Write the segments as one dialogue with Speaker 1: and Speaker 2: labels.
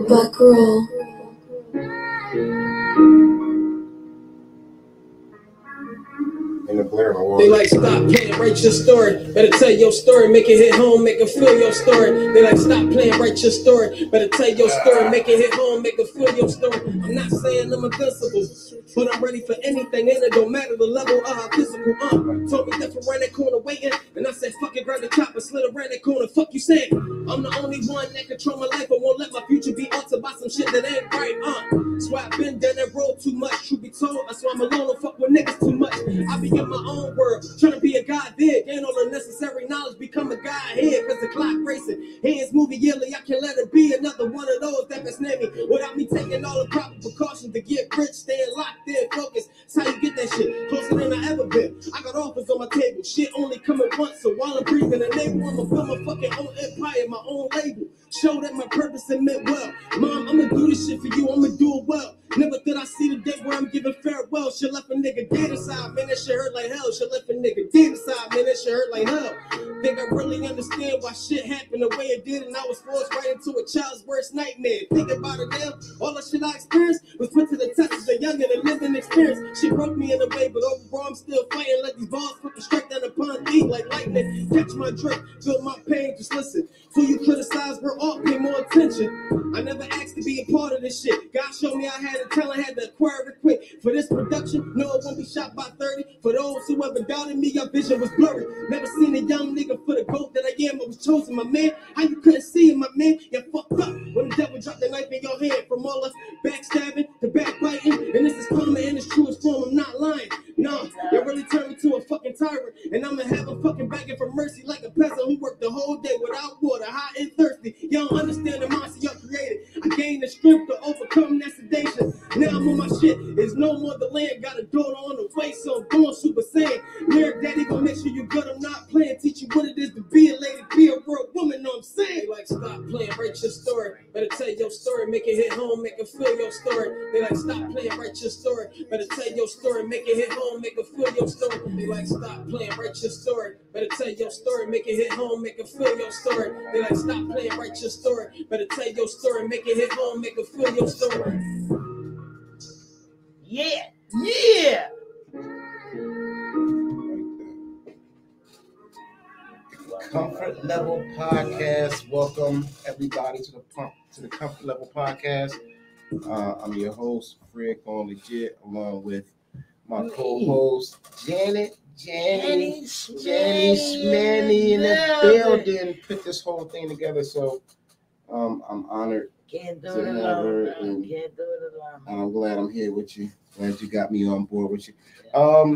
Speaker 1: Black girl.
Speaker 2: In the Blair Award.
Speaker 3: They like, stop playing, write your story. Better tell your story, make it hit home, make it feel your story. They like, stop playing, write your story. Better tell your story, make it hit home, make it feel your story. I'm not saying I'm invincible, but I'm ready for anything, and it don't matter the level of how physical. Told me different around that corner waiting, and I said, fuck it, grab the chopper, slid around that corner. Fuck you saying? I'm the only one that control my life. I won't let my future be altered by some shit that ain't right. That's why I've been down that road too much. Truth be told, that's why I'm alone. Don't fuck with niggas too much. I be in my own world, trying to be a god there. Gain all the necessary knowledge, become a god here. Cause the clock racing, hands moving yearly. I can't let it be another one of those that can snare me without me taking all the proper precautions to get rich, staying locked in, focused. That's how you get that shit closer than I ever been. I got offers on my table, shit only coming once. So while I'm breathing and able, I'ma build my fucking own empire, my own label. Show that my purpose and meant well. Mom, I'ma do this shit for you, I'ma do it well. Never did I see the day where I'm giving farewell. Shit left a nigga dead inside, man, that shit hurt like hell. Shit left a nigga dead inside, man, that shit hurt like hell. Think I really understand why shit happened the way it did, and I was forced right into a child's worst nightmare. Think about it now, all the shit I experienced was put to the test as a young and a living experience. Shit broke me in a way, but overall I'm still fighting. Let these balls put the straight down upon me like lightning. Catch my drift, feel my pain, just listen. Till you criticize, we're all pay more attention. I never asked to be a part of this shit. God showed me I had the talent, had to acquire it quick. For this production, no, it won't be shot by 30. For those who ever doubted me, your vision was blurry. Never seen a young nigga for the goat that I am. I was chosen, my man. How you couldn't see it, my man? You fucked up when the devil dropped the knife in your hand. From all us backstabbing to backbiting, and this is karma in its truest form. I'm not lying. No, you really turned me to a fucking tyrant, and I'ma have a fucking begging for mercy like a peasant who worked the whole day without water, hot and thirsty. You don't understand the monster y'all created. I gained the strength to overcome that sedation. Now I'm on my shit. There's no more the land. Got a daughter on the way, so I'm doing super saiyan. Lyric daddy gonna make sure you good. I'm not playing. Teach you what it is to be a lady, be a real woman. Know what I'm saying? They like, stop playing, write your story. Better tell your story, make it hit home, make it feel your story. They like, stop playing, write your story. Better tell your story, make it hit home, make it feel your story. They like, stop playing, write your story. Better tell your story, make it hit home, make it feel your story. They like, stop playing, write your story. Better tell your story, make it hit home, make it feel your story.
Speaker 4: Yeah, yeah.
Speaker 2: Comfort Level Podcast. Welcome everybody to the Comfort Level Podcast. I'm your host, Fred on Legit, along with my co-host, JANNYSHMANNY in the building. Put this whole thing together, so I'm honored to have her, and I'm glad I'm here with you. Glad you got me on board with you.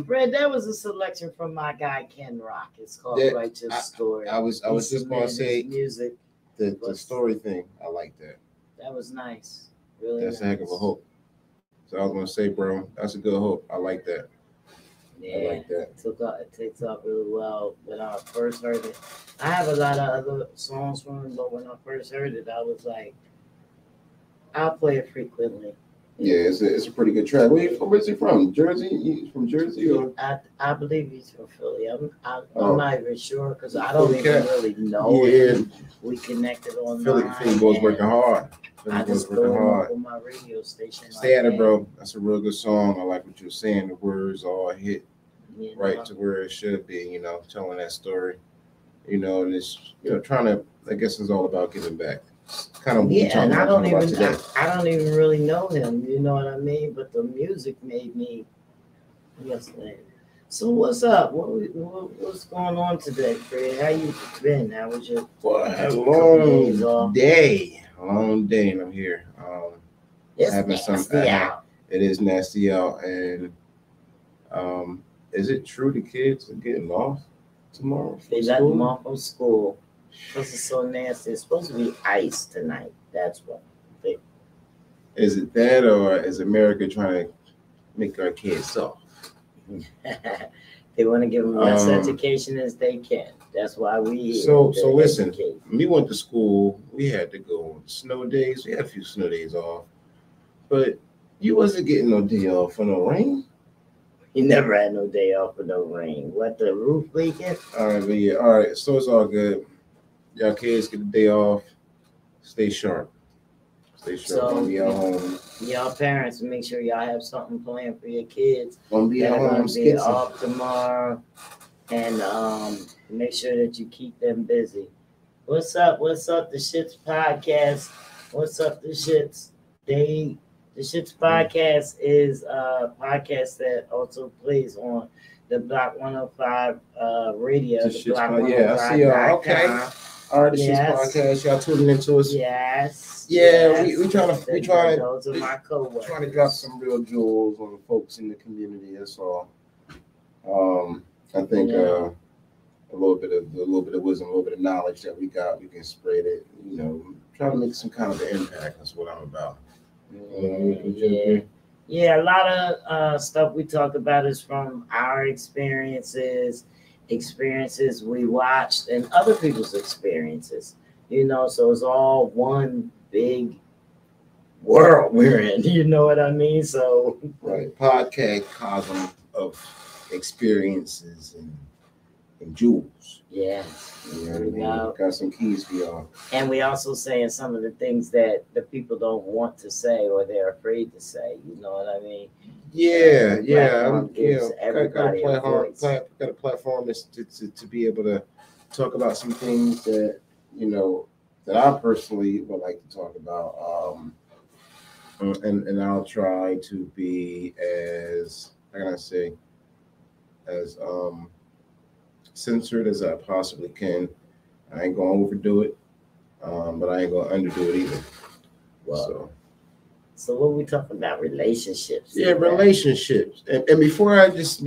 Speaker 4: Fred, that was a selection from my guy Ken Rock. It's called Write Your Story.
Speaker 2: I was just gonna say
Speaker 4: music.
Speaker 2: The story thing. I like that.
Speaker 4: That was nice. Really,
Speaker 2: that's nice. A heck of a hope. So I was gonna say, bro, that's a good hope. I like that.
Speaker 4: Yeah, I like that. It takes off really well. When I first heard it, I have a lot of other songs from him, but when I first heard it, I was like, I'll play it frequently.
Speaker 2: Yeah, it's a pretty good track. Where's he from? Jersey? He's from Jersey, or
Speaker 4: I believe he's from Philly. I'm not even sure because I don't even really know him. We connected online.
Speaker 2: Philly boys working hard.
Speaker 4: I just go on my radio station.
Speaker 2: Stay at it, bro. That's a real good song. I like what you're saying. The words all hit right to where it should be. You know, telling that story. You know, and it's trying to. I guess it's all about giving back. Kind of
Speaker 4: and I don't even really know him, you know what I mean? But the music made me yesterday. So what's up? What's going on today, Fred? How you been? How was your
Speaker 2: I had a long day, and I'm here.
Speaker 4: It's nasty out.
Speaker 2: It is nasty out, and is it true the kids are getting off tomorrow?
Speaker 4: They let them off from school. Because it's so nasty. It's supposed to be ice tonight. That's what.
Speaker 2: Is it that, or is America trying to make our kids soft?
Speaker 4: They want to give them the best education as they can. That's why we.
Speaker 2: So listen. We went to school. We had to go on snow days. We had a few snow days off, but you wasn't getting no day off for no rain.
Speaker 4: You never had no day off for no rain. What, the roof leaking?
Speaker 2: All right, but yeah, all right. So it's all good. Y'all kids get the day off. Stay sharp. Stay sharp. Gonna be at home.
Speaker 4: Y'all parents, make sure y'all have something planned for your kids.
Speaker 2: Gonna be at home.
Speaker 4: Gonna be off tomorrow, and make sure that you keep them busy. What's up? What's up? The Shits Podcast. What's up? The Shits. The Shits Podcast is a podcast that also plays on the Block 105 radio.
Speaker 2: The Block 105. Yeah, I see y'all. Okay. All right, the Shits Podcast. Y'all tuning into us.
Speaker 4: Yes.
Speaker 2: Yeah, we trying to
Speaker 4: those are my co-workers.
Speaker 2: Trying to drop some real jewels on the folks in the community. That's all. I think a little bit of wisdom, a little bit of knowledge that we got, we can spread it. You know, try to make some kind of an impact. That's what I'm about.
Speaker 4: Yeah, a lot of stuff we talk about is from our experiences we watched, and other people's experiences. You know, so it's all one big world we're in. You know what I mean? So
Speaker 2: right, podcast cosm of experiences and jewels.
Speaker 4: Yeah.
Speaker 2: You know what I mean? Got some keys for y'all.
Speaker 4: And we also saying some of the things that the people don't want to say or they're afraid to say. You know what I mean?
Speaker 2: Yeah.
Speaker 4: Everybody
Speaker 2: got a platform to be able to talk about some things that, you know, that I personally would like to talk about. And I'll try to be as, how can I say, as censored as I possibly can. I ain't gonna overdo it, but I ain't gonna underdo it either.
Speaker 4: Wow. So what we talking about? Relationships.
Speaker 2: Yeah, relationships. And before I just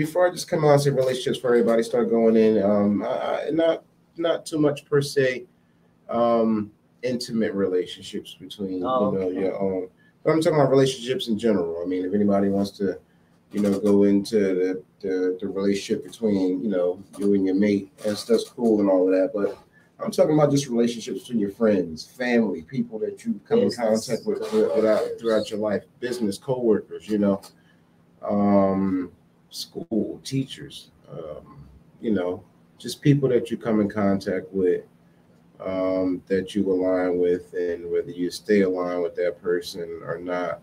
Speaker 2: come out and say relationships for everybody, start going in. Not too much per se. Intimate relationships between your own. But I'm talking about relationships in general. I mean, if anybody wants to, you know, go into the relationship between, you know, you and your mate, that's cool and all of that. But I'm talking about just relationships between your friends, family, people that you come in contact with throughout your life, business, coworkers, you know, school, teachers, you know, just people that you come in contact with, that you align with, and whether you stay aligned with that person or not,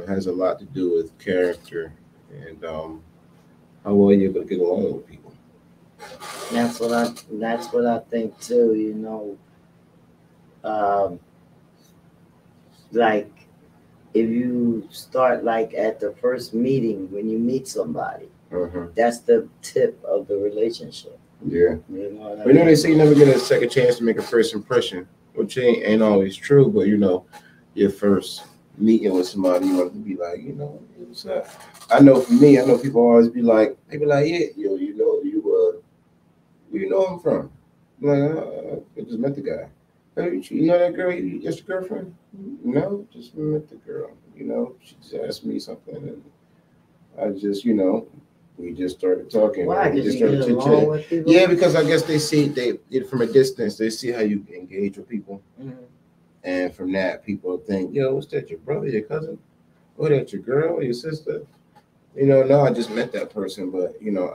Speaker 2: has a lot to do with character and how well you're gonna get along with people.
Speaker 4: That's what I think too. You know, like if you start like at the first meeting when you meet somebody, that's the tip of the relationship.
Speaker 2: Yeah.
Speaker 4: You know what I
Speaker 2: mean? They say you never get a second chance to make a first impression, which ain't always true, but you know, your first meeting with somebody, you want to be like, you know, what's up? I know for me, I know people always be like, yeah, yo, you know, where you know him from? I'm like, I just met the guy. Hey, you know that girl? Just your girlfriend? No, just met the girl. You know, she just asked me something, and I just, you know, we just started talking.
Speaker 4: Why?
Speaker 2: We just started chit-chatting. Yeah, because I guess they from a distance, they see how you engage with people. Mm-hmm. And from that, people think, yo, what's that, your brother, your cousin? Or that your girl, your sister? You know, no, I just met that person, but, you know,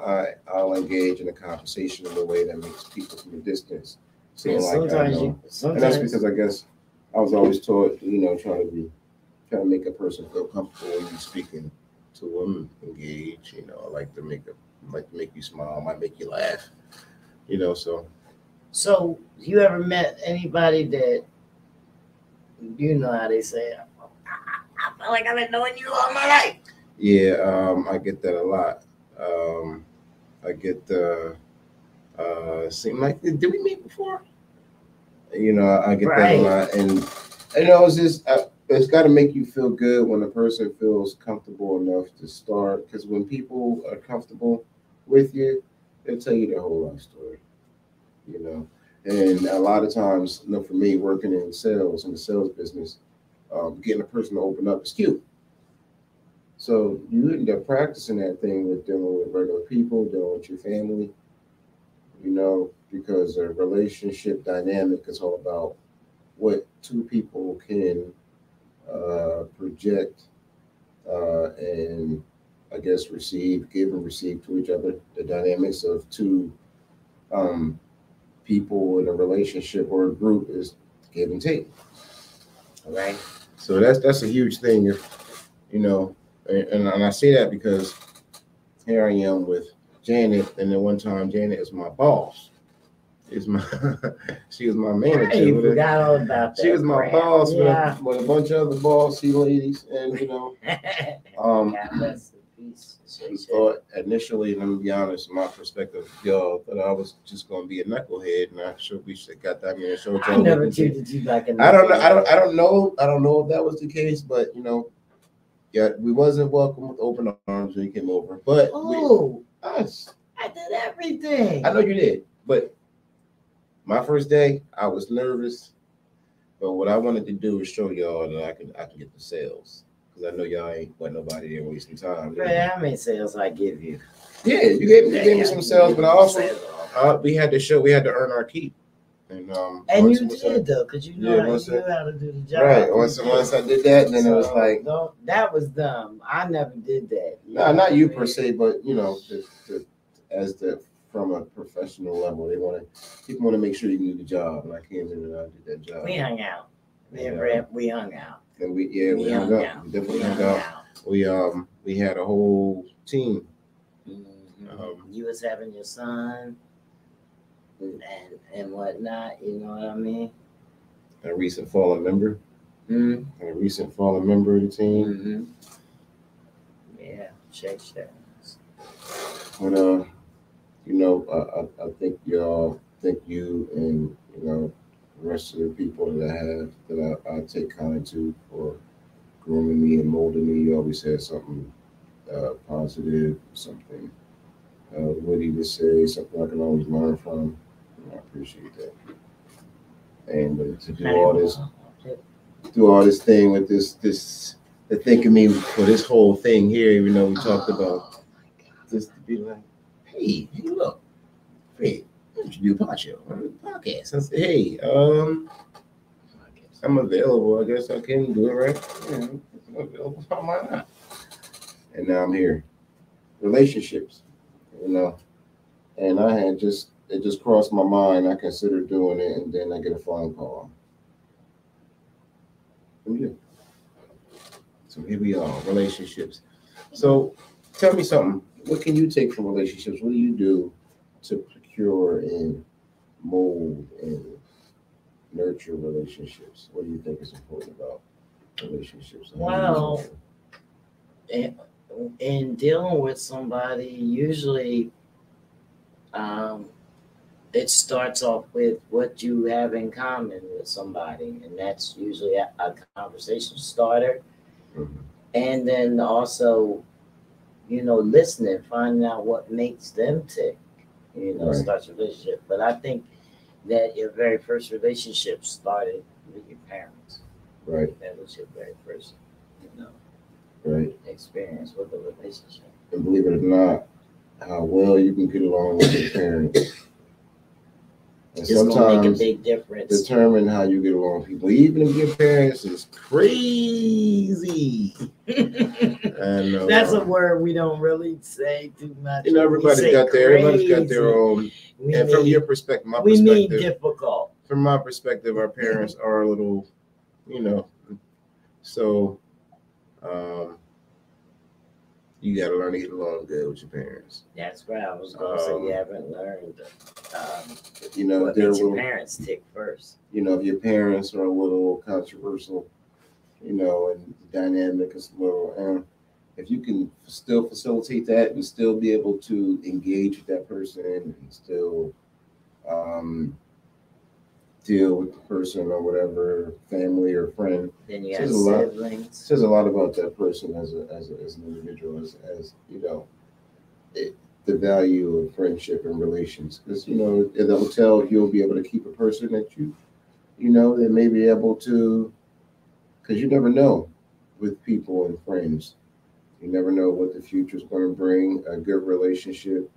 Speaker 2: I'll engage in a conversation in a way that makes people from a distance seem like I know. And that's because I guess I was always taught, you know, trying to make a person feel comfortable when you're speaking to them, engage. You know, I like to make you smile, I might make you laugh. You know, so.
Speaker 4: So you ever met anybody that, you know how they say, I feel like I've been knowing you all my life?
Speaker 2: Yeah, I get that a lot. I get seem like, did we meet before? You know, I get that a lot, and you know, it's just it's got to make you feel good when a person feels comfortable enough to start. Because when people are comfortable with you, they'll tell you their whole life story. You know, and a lot of times, you know, for me, working in the sales business, getting a person to open up is cute. So you end up practicing that thing with dealing with regular people, dealing with your family, you know, because a relationship dynamic is all about what two people can project and I guess give and receive to each other. The dynamics of two people in a relationship or a group is give and take. All right. So that's a huge thing. If you know, and I say that because here I am with Janet, and then one time Janet is my boss. Is my she was my manager.
Speaker 4: I forgot all about that.
Speaker 2: She was my boss with a bunch of other bossy ladies, and thought initially, let me be honest, my perspective, y'all thought I was just gonna be a knucklehead, and I should we should got that man showed
Speaker 4: I never treated you like a knucklehead.
Speaker 2: I don't know if that was the case, but yeah, we wasn't welcome with open arms when you came over. But
Speaker 4: I did everything.
Speaker 2: I know you did, but my first day, I was nervous, but what I wanted to do is show y'all that I can get the sales, because I know y'all ain't want nobody there wasting time.
Speaker 4: Right, how many sales I give you?
Speaker 2: Yeah, you gave me some sales, but I also we had to earn our keep. And
Speaker 4: you did though, because you knew how to do the job.
Speaker 2: Right. Once I did that, then it was like
Speaker 4: that was dumb. I never did that.
Speaker 2: No, not you per se, but from a professional level, people want to make sure you can do the job, and I came in and I did that job.
Speaker 4: We hung out. We hung out.
Speaker 2: And we hung out. We definitely hung out. We had a whole team.
Speaker 4: Mm-hmm. You was having your son and whatnot. You know what I mean?
Speaker 2: A recent fallen member.
Speaker 4: Mm-hmm.
Speaker 2: A recent fallen member of the team.
Speaker 4: Mm-hmm. Yeah, check.
Speaker 2: But I think you and the rest of the people that I take kind to for grooming me and molding me. You always had something positive, something witty to say, something I can always learn from. And I appreciate that. And to do all this thing with this to think of me for this whole thing here, even though we talked about just to be like, hey, look, Fred, why don't you do a podcast? I said, hey, I'm available. I guess I can do it, right? Yeah, I'm available. Why not? And now I'm here. Relationships, and it just crossed my mind. I considered doing it, and then I get a phone call. Yeah. So here we are, relationships. So tell me something. What can you take from relationships? What do you do to procure and mold and nurture relationships? What do you think is important about relationships?
Speaker 4: Well, in dealing with somebody, usually it starts off with what you have in common with somebody, and that's usually a conversation starter.
Speaker 2: Mm-hmm.
Speaker 4: And then also, listening, finding out what makes them tick,
Speaker 2: Right.
Speaker 4: starts a relationship. But I think that your very first relationship started with your parents.
Speaker 2: Right.
Speaker 4: That was your very first,
Speaker 2: right,
Speaker 4: experience with a relationship.
Speaker 2: And believe it or not, how well you can get along with your parents. And
Speaker 4: it's sometimes gonna make a big difference.
Speaker 2: Determine how you get along with people, even if your parents is crazy. And
Speaker 4: that's a word we don't really say too much.
Speaker 2: Everybody's got their own. And from your perspective,
Speaker 4: we mean difficult.
Speaker 2: From my perspective, our parents are a little, so you got to learn to get along good with your parents.
Speaker 4: That's right. I was going to say you haven't learned.
Speaker 2: What
Speaker 4: makes your parents tick first.
Speaker 2: If your parents are a little controversial, and dynamic is a little, and if you can still facilitate that and still be able to engage with that person and still deal with the person or whatever, family or friend.
Speaker 4: Then you have siblings.
Speaker 2: It says a lot about that person as an individual, as the value of friendship and relations. Because at the hotel, you'll be able to keep a person that that may be able to, because you never know with people and friends. You never know what the future is going to bring. A good relationship,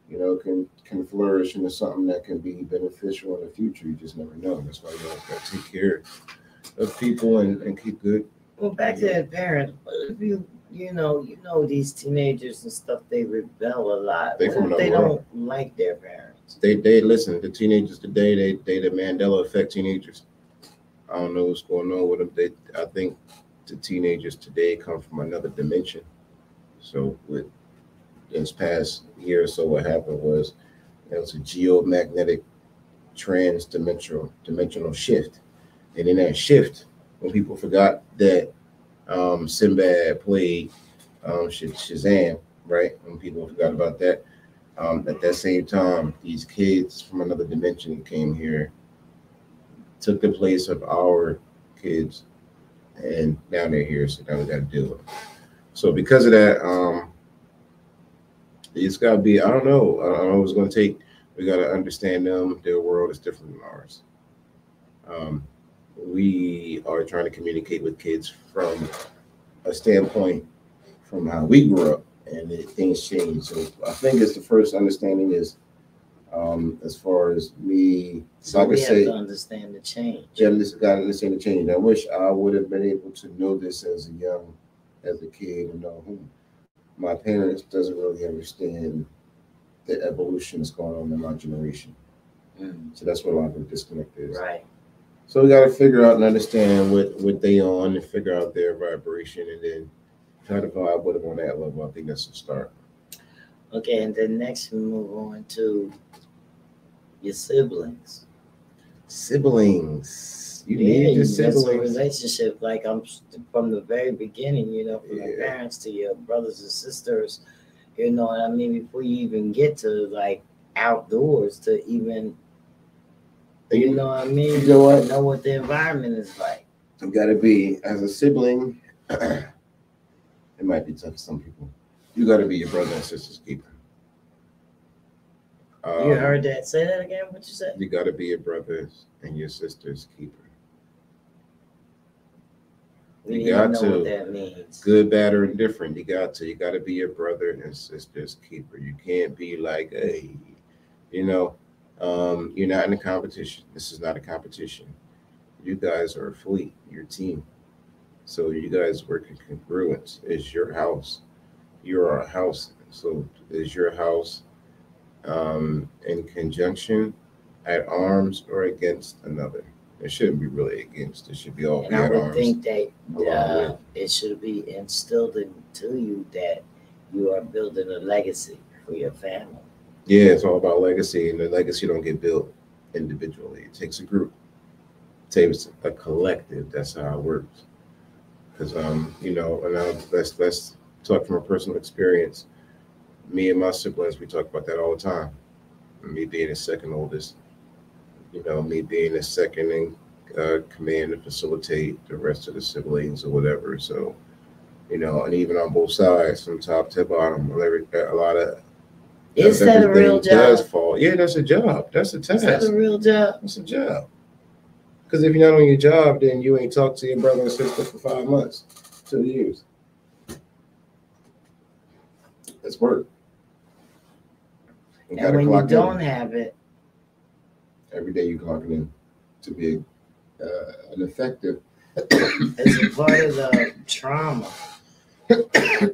Speaker 2: can flourish into something that can be beneficial in the future. You just never know. That's why you got to take care of people and keep good.
Speaker 4: Well, back to that parent. If these teenagers and stuff, they rebel a lot. They don't like their parents.
Speaker 2: They listen. The teenagers today, they the Mandela effect teenagers. I don't know what's going on with them. I think the teenagers today come from another dimension. So with this past year or so, what happened was there was a geomagnetic dimensional shift, and in that shift, when people forgot that Sinbad played Shazam, right? When people forgot about that, at that same time, these kids from another dimension came here, took the place of our kids, and now they're here. So now we got to deal with it. So because of that, it's got to be. I don't know. I don't know what it's going to take. We got to understand them. Their world is different than ours. We are trying to communicate with kids from a standpoint from how we grew up, and things change. So I think it's the first understanding is as far as me.
Speaker 4: So
Speaker 2: like
Speaker 4: we
Speaker 2: I
Speaker 4: have
Speaker 2: say,
Speaker 4: to understand the change.
Speaker 2: got to understand the change. And I wish I would have been able to know this as a kid, and know who my parents doesn't really understand the evolution that's going on in my generation. So that's what a lot of the disconnect is.
Speaker 4: Right.
Speaker 2: So we got to figure out and understand what they on and figure out their vibration and then try to vibe with them on that level. I think that's a start.
Speaker 4: Okay, and then next we move on to your siblings.
Speaker 2: Siblings. You need your
Speaker 4: that's a
Speaker 2: siblings.
Speaker 4: relationship. Like I'm from the very beginning, from your
Speaker 2: Yeah.
Speaker 4: parents to your brothers and sisters. You know what I mean? Before you even get to like outdoors, to even, you know what I mean?
Speaker 2: You know what?
Speaker 4: Know what the environment is like.
Speaker 2: You got to be, as a sibling, it might be tough for some people. You got to be your brother and sister's keeper.
Speaker 4: You heard that? Say that again. What you said?
Speaker 2: You got to be your brother's and your sister's keeper.
Speaker 4: We
Speaker 2: You got
Speaker 4: know
Speaker 2: to.
Speaker 4: what that means.
Speaker 2: Good, bad, or indifferent. You got to. You got to be your brother and sister's keeper. You can't be like, hey, you're not in a competition. This is not a competition. You guys are a fleet. You're a team. So you guys work in congruence. It's your house. You're a house. So is your house in conjunction, at arms, or against another? It shouldn't be really against. It should be all
Speaker 4: And
Speaker 2: be
Speaker 4: I
Speaker 2: at
Speaker 4: would
Speaker 2: arms.
Speaker 4: think that
Speaker 2: along
Speaker 4: it should be instilled into you that you are building a legacy for your family.
Speaker 2: Yeah, it's all about legacy, and the legacy don't get built individually. It takes a group. It takes a collective. That's how it works. Because and let's talk from a personal experience. Me and my siblings, we talk about that all the time. Me being the second oldest, me being the second in command to facilitate the rest of the siblings or whatever. So, and even on both sides, from top to bottom, a lot of
Speaker 4: Is that a real job?
Speaker 2: Does fall. Yeah, that's a job. That's a task.
Speaker 4: Is that a real job?
Speaker 2: It's a job. Because if you're not on your job, then you ain't talked to your brother and sister for 5 months, 2 years. That's work.
Speaker 4: And when you don't have it,
Speaker 2: every day you clocking in to be an effective.
Speaker 4: it's a part of the trauma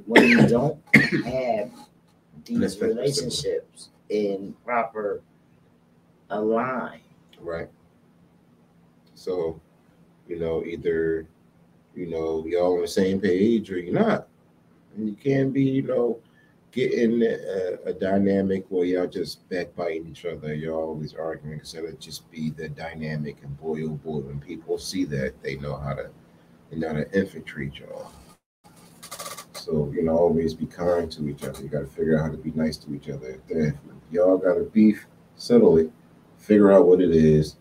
Speaker 4: when you don't have these relationships in proper align.
Speaker 2: Right. So, either y'all on the same page or you're not, and you can't be get in a dynamic where y'all just backbiting each other. Y'all always arguing instead of just be the dynamic. And boy, oh boy, when people see that, they know how to infiltrate y'all. So always be kind to each other. You got to figure out how to be nice to each other. If y'all got a beef, settle it. Figure out what it is.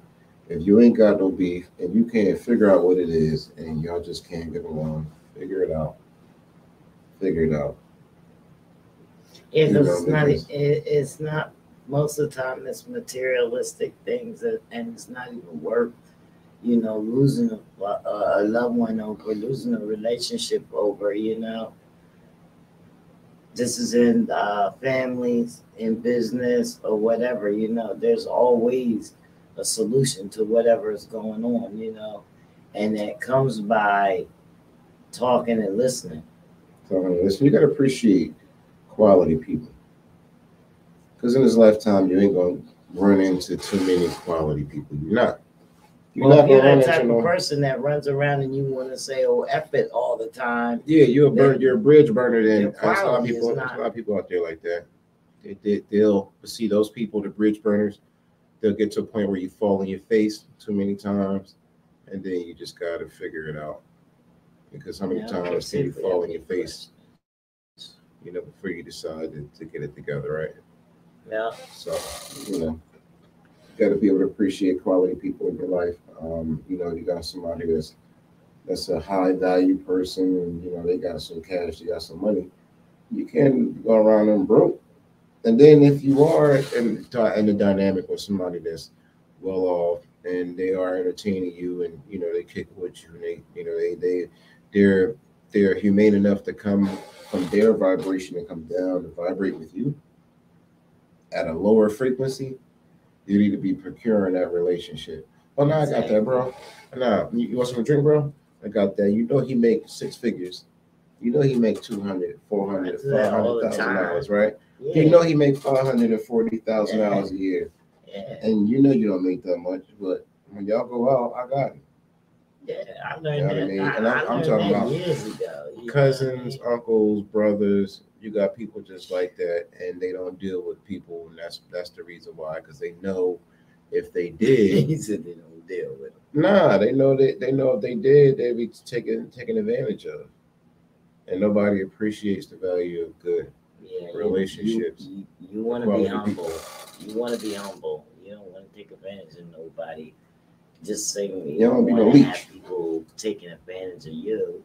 Speaker 2: If you ain't got no beef and you can't figure out what it is, and y'all just can't get along, figure it out. Figure it out.
Speaker 4: Yeah, because it's not most of the time it's materialistic things, and it's not even worth, losing a loved one over, losing a relationship over, This is in families, in business, or whatever, there's always a solution to whatever is going on, and that comes by talking and listening.
Speaker 2: You got to appreciate quality people. Because in this lifetime, you ain't going to run into too many quality people. You're not. You're
Speaker 4: Well,
Speaker 2: not
Speaker 4: if you're
Speaker 2: gonna run
Speaker 4: that type
Speaker 2: into
Speaker 4: of
Speaker 2: no.
Speaker 4: person that runs around and you want to say, "Oh, F it" all the time,
Speaker 2: Yeah, you're a bridge burner. Then
Speaker 4: your
Speaker 2: there's a lot of
Speaker 4: quality is
Speaker 2: people. There's a
Speaker 4: not.
Speaker 2: lot of people out there like that. They'll see those people, the bridge burners. They'll get to a point where you fall in your face too many times, and then you just gotta figure it out. Because how many
Speaker 4: Yeah,
Speaker 2: times can you
Speaker 4: specifically,
Speaker 2: fall
Speaker 4: I
Speaker 2: in your
Speaker 4: think
Speaker 2: face, before you decide to get it together, right?
Speaker 4: Yeah,
Speaker 2: So, you got to be able to appreciate quality people in your life. You got somebody that's a high value person, and they got some cash, they got some money. You can't go around them broke. And then if you are in the dynamic with somebody that's well off and they are entertaining you, and they kick it with you, and they're they're humane enough to come from their vibration and come down and vibrate with you at a lower frequency, you need to be procuring that relationship. Oh no, I got that, bro. Nah, you want some drink, bro? I got that. He make six figures. He make 200, 400, $500,000, right?
Speaker 4: Yeah.
Speaker 2: He make $540,000 a year.
Speaker 4: Yeah.
Speaker 2: And you don't make that much, but when y'all go out, I got it.
Speaker 4: Yeah, I learned that.
Speaker 2: I mean? And
Speaker 4: I
Speaker 2: I'm
Speaker 4: learned
Speaker 2: talking
Speaker 4: that
Speaker 2: about
Speaker 4: years ago.
Speaker 2: cousins, uncles, brothers. You got people just like that, and they don't deal with people, and that's the reason why. Because they know if they did,
Speaker 4: He said they don't deal with them.
Speaker 2: nah, they know if they did, they'd be taken advantage of, and nobody appreciates the value of good relationships.
Speaker 4: You want to be humble. You want to be humble. You don't want to take advantage of nobody. Just saying, you don't want to have people taking advantage of you.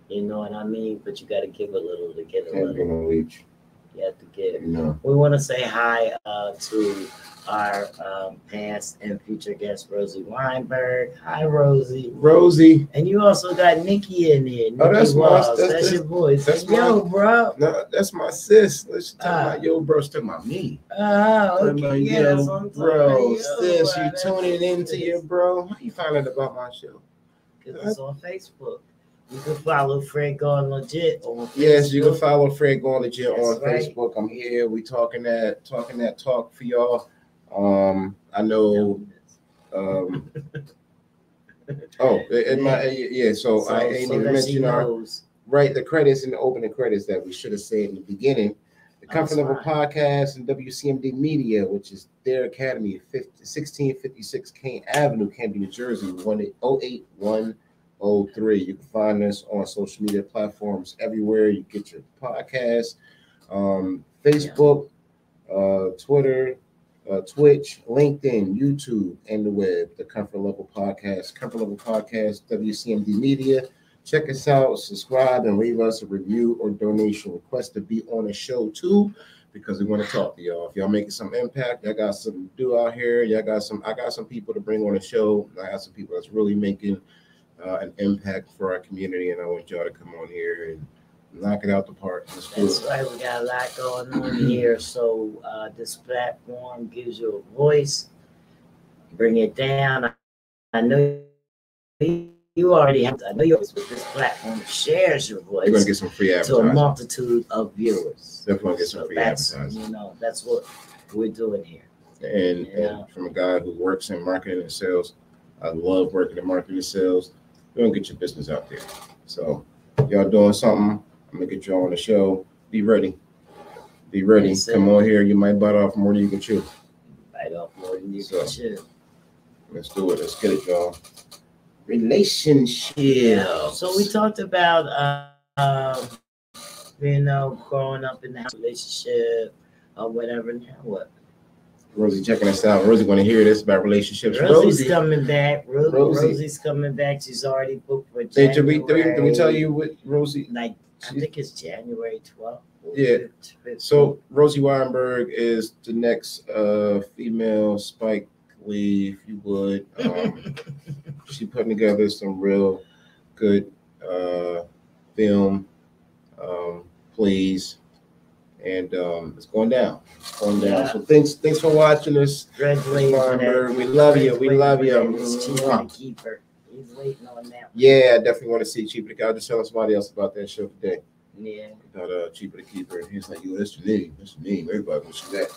Speaker 4: You know what I mean? But you got to give a little to get a little.
Speaker 2: Can't be no leech.
Speaker 4: You have to give.
Speaker 2: No.
Speaker 4: We want to say hi to our past and future guest, Rosie Weinberg. Hi, Rosie.
Speaker 2: Rosie.
Speaker 4: And you also got Nikki in there. Nikki
Speaker 2: that's
Speaker 4: that's your voice.
Speaker 2: That's
Speaker 4: yo, bro.
Speaker 2: No, that's my sis. Let's talk about yo, bro. Talking about me.
Speaker 4: Okay. Yeah, that's what I'm
Speaker 2: bro.
Speaker 4: Yo,
Speaker 2: sis, you tuning into your bro. How you find out about my show?
Speaker 4: Because it's on Facebook. You can follow Fred Going Legit on Facebook.
Speaker 2: Yes, you can follow Fred Going Legit on
Speaker 4: right.
Speaker 2: Facebook. I'm here. We talking that talk for y'all. I know. So I ain't even mentioned the credits and the opening credits that we should have said in the beginning. The Comfort Level Podcast and WCMD Media, which is their academy, 1656 Kane Avenue, Camden, New Jersey, 08103. You can find us on social media platforms everywhere you get your podcasts, Facebook, Twitter, Twitch, LinkedIn, YouTube, and the web. The Comfort Level Podcast, WCMD Media. Check us out, subscribe, and leave us a review or donation request to be on the show too, because we want to talk to y'all. If y'all making some impact, y'all got something to do out here. I got some people to bring on the show. I got some people that's really making an impact for our community, and I want y'all to come on here and knock it out the park.
Speaker 4: That's right. We got a lot going on here. So this platform gives you a voice. Bring it down. I know you already have. I know you always with this platform shares your voice.
Speaker 2: You're gonna get some free advertising
Speaker 4: to a multitude of viewers.
Speaker 2: Definitely get some free advertising.
Speaker 4: That's what we're doing here.
Speaker 2: And from a guy who works in marketing and sales, I love working in marketing and sales. You're gonna get your business out there. So y'all doing something, I'm gonna get y'all on the show. Be ready. Come on here. You might bite off more than you can chew.
Speaker 4: Bite off more than you can chew.
Speaker 2: Let's do it. Let's get it, y'all. Relationship.
Speaker 4: Yeah. So we talked about growing up in that relationship or whatever. Now what?
Speaker 2: Rosie checking us out. Rosie want to hear this about relationships.
Speaker 4: Rosie's coming back. Rosie's coming back. She's already booked for January.
Speaker 2: Did we tell you what Rosie?
Speaker 4: I think it's January 12th.
Speaker 2: Yeah. So Rosie Weinberg is the next female Spike Lee, if you would. She putting together some real good film plays. And it's going down. So thanks for watching us.
Speaker 4: Congratulations.
Speaker 2: We love you.
Speaker 4: Keeper. He's waiting on that.
Speaker 2: Yeah, I definitely want to see Cheaper the Guy. Just tell somebody else about that show today.
Speaker 4: Yeah.
Speaker 2: About Cheaper to Keep Her. And he's like, yo, that's the name. That's the name. Everybody wants to see that.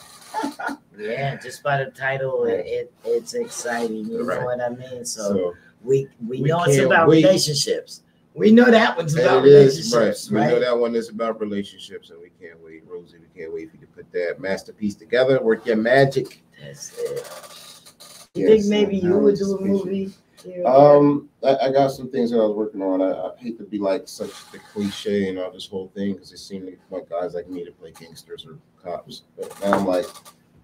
Speaker 4: Yeah, just by the title, it's exciting. You know what I mean? So we know it's about relationships. We know that one's about relationships,
Speaker 2: right? We know that one is about relationships, and we can't wait, Rosie. We can't wait for you to put that masterpiece together. Work your magic.
Speaker 4: That's it. You think maybe you would do a movie?
Speaker 2: I got some things that I was working on. I hate to be like such the cliche and all this whole thing because it seemed like guys like me to play gangsters or cops. But now I'm like,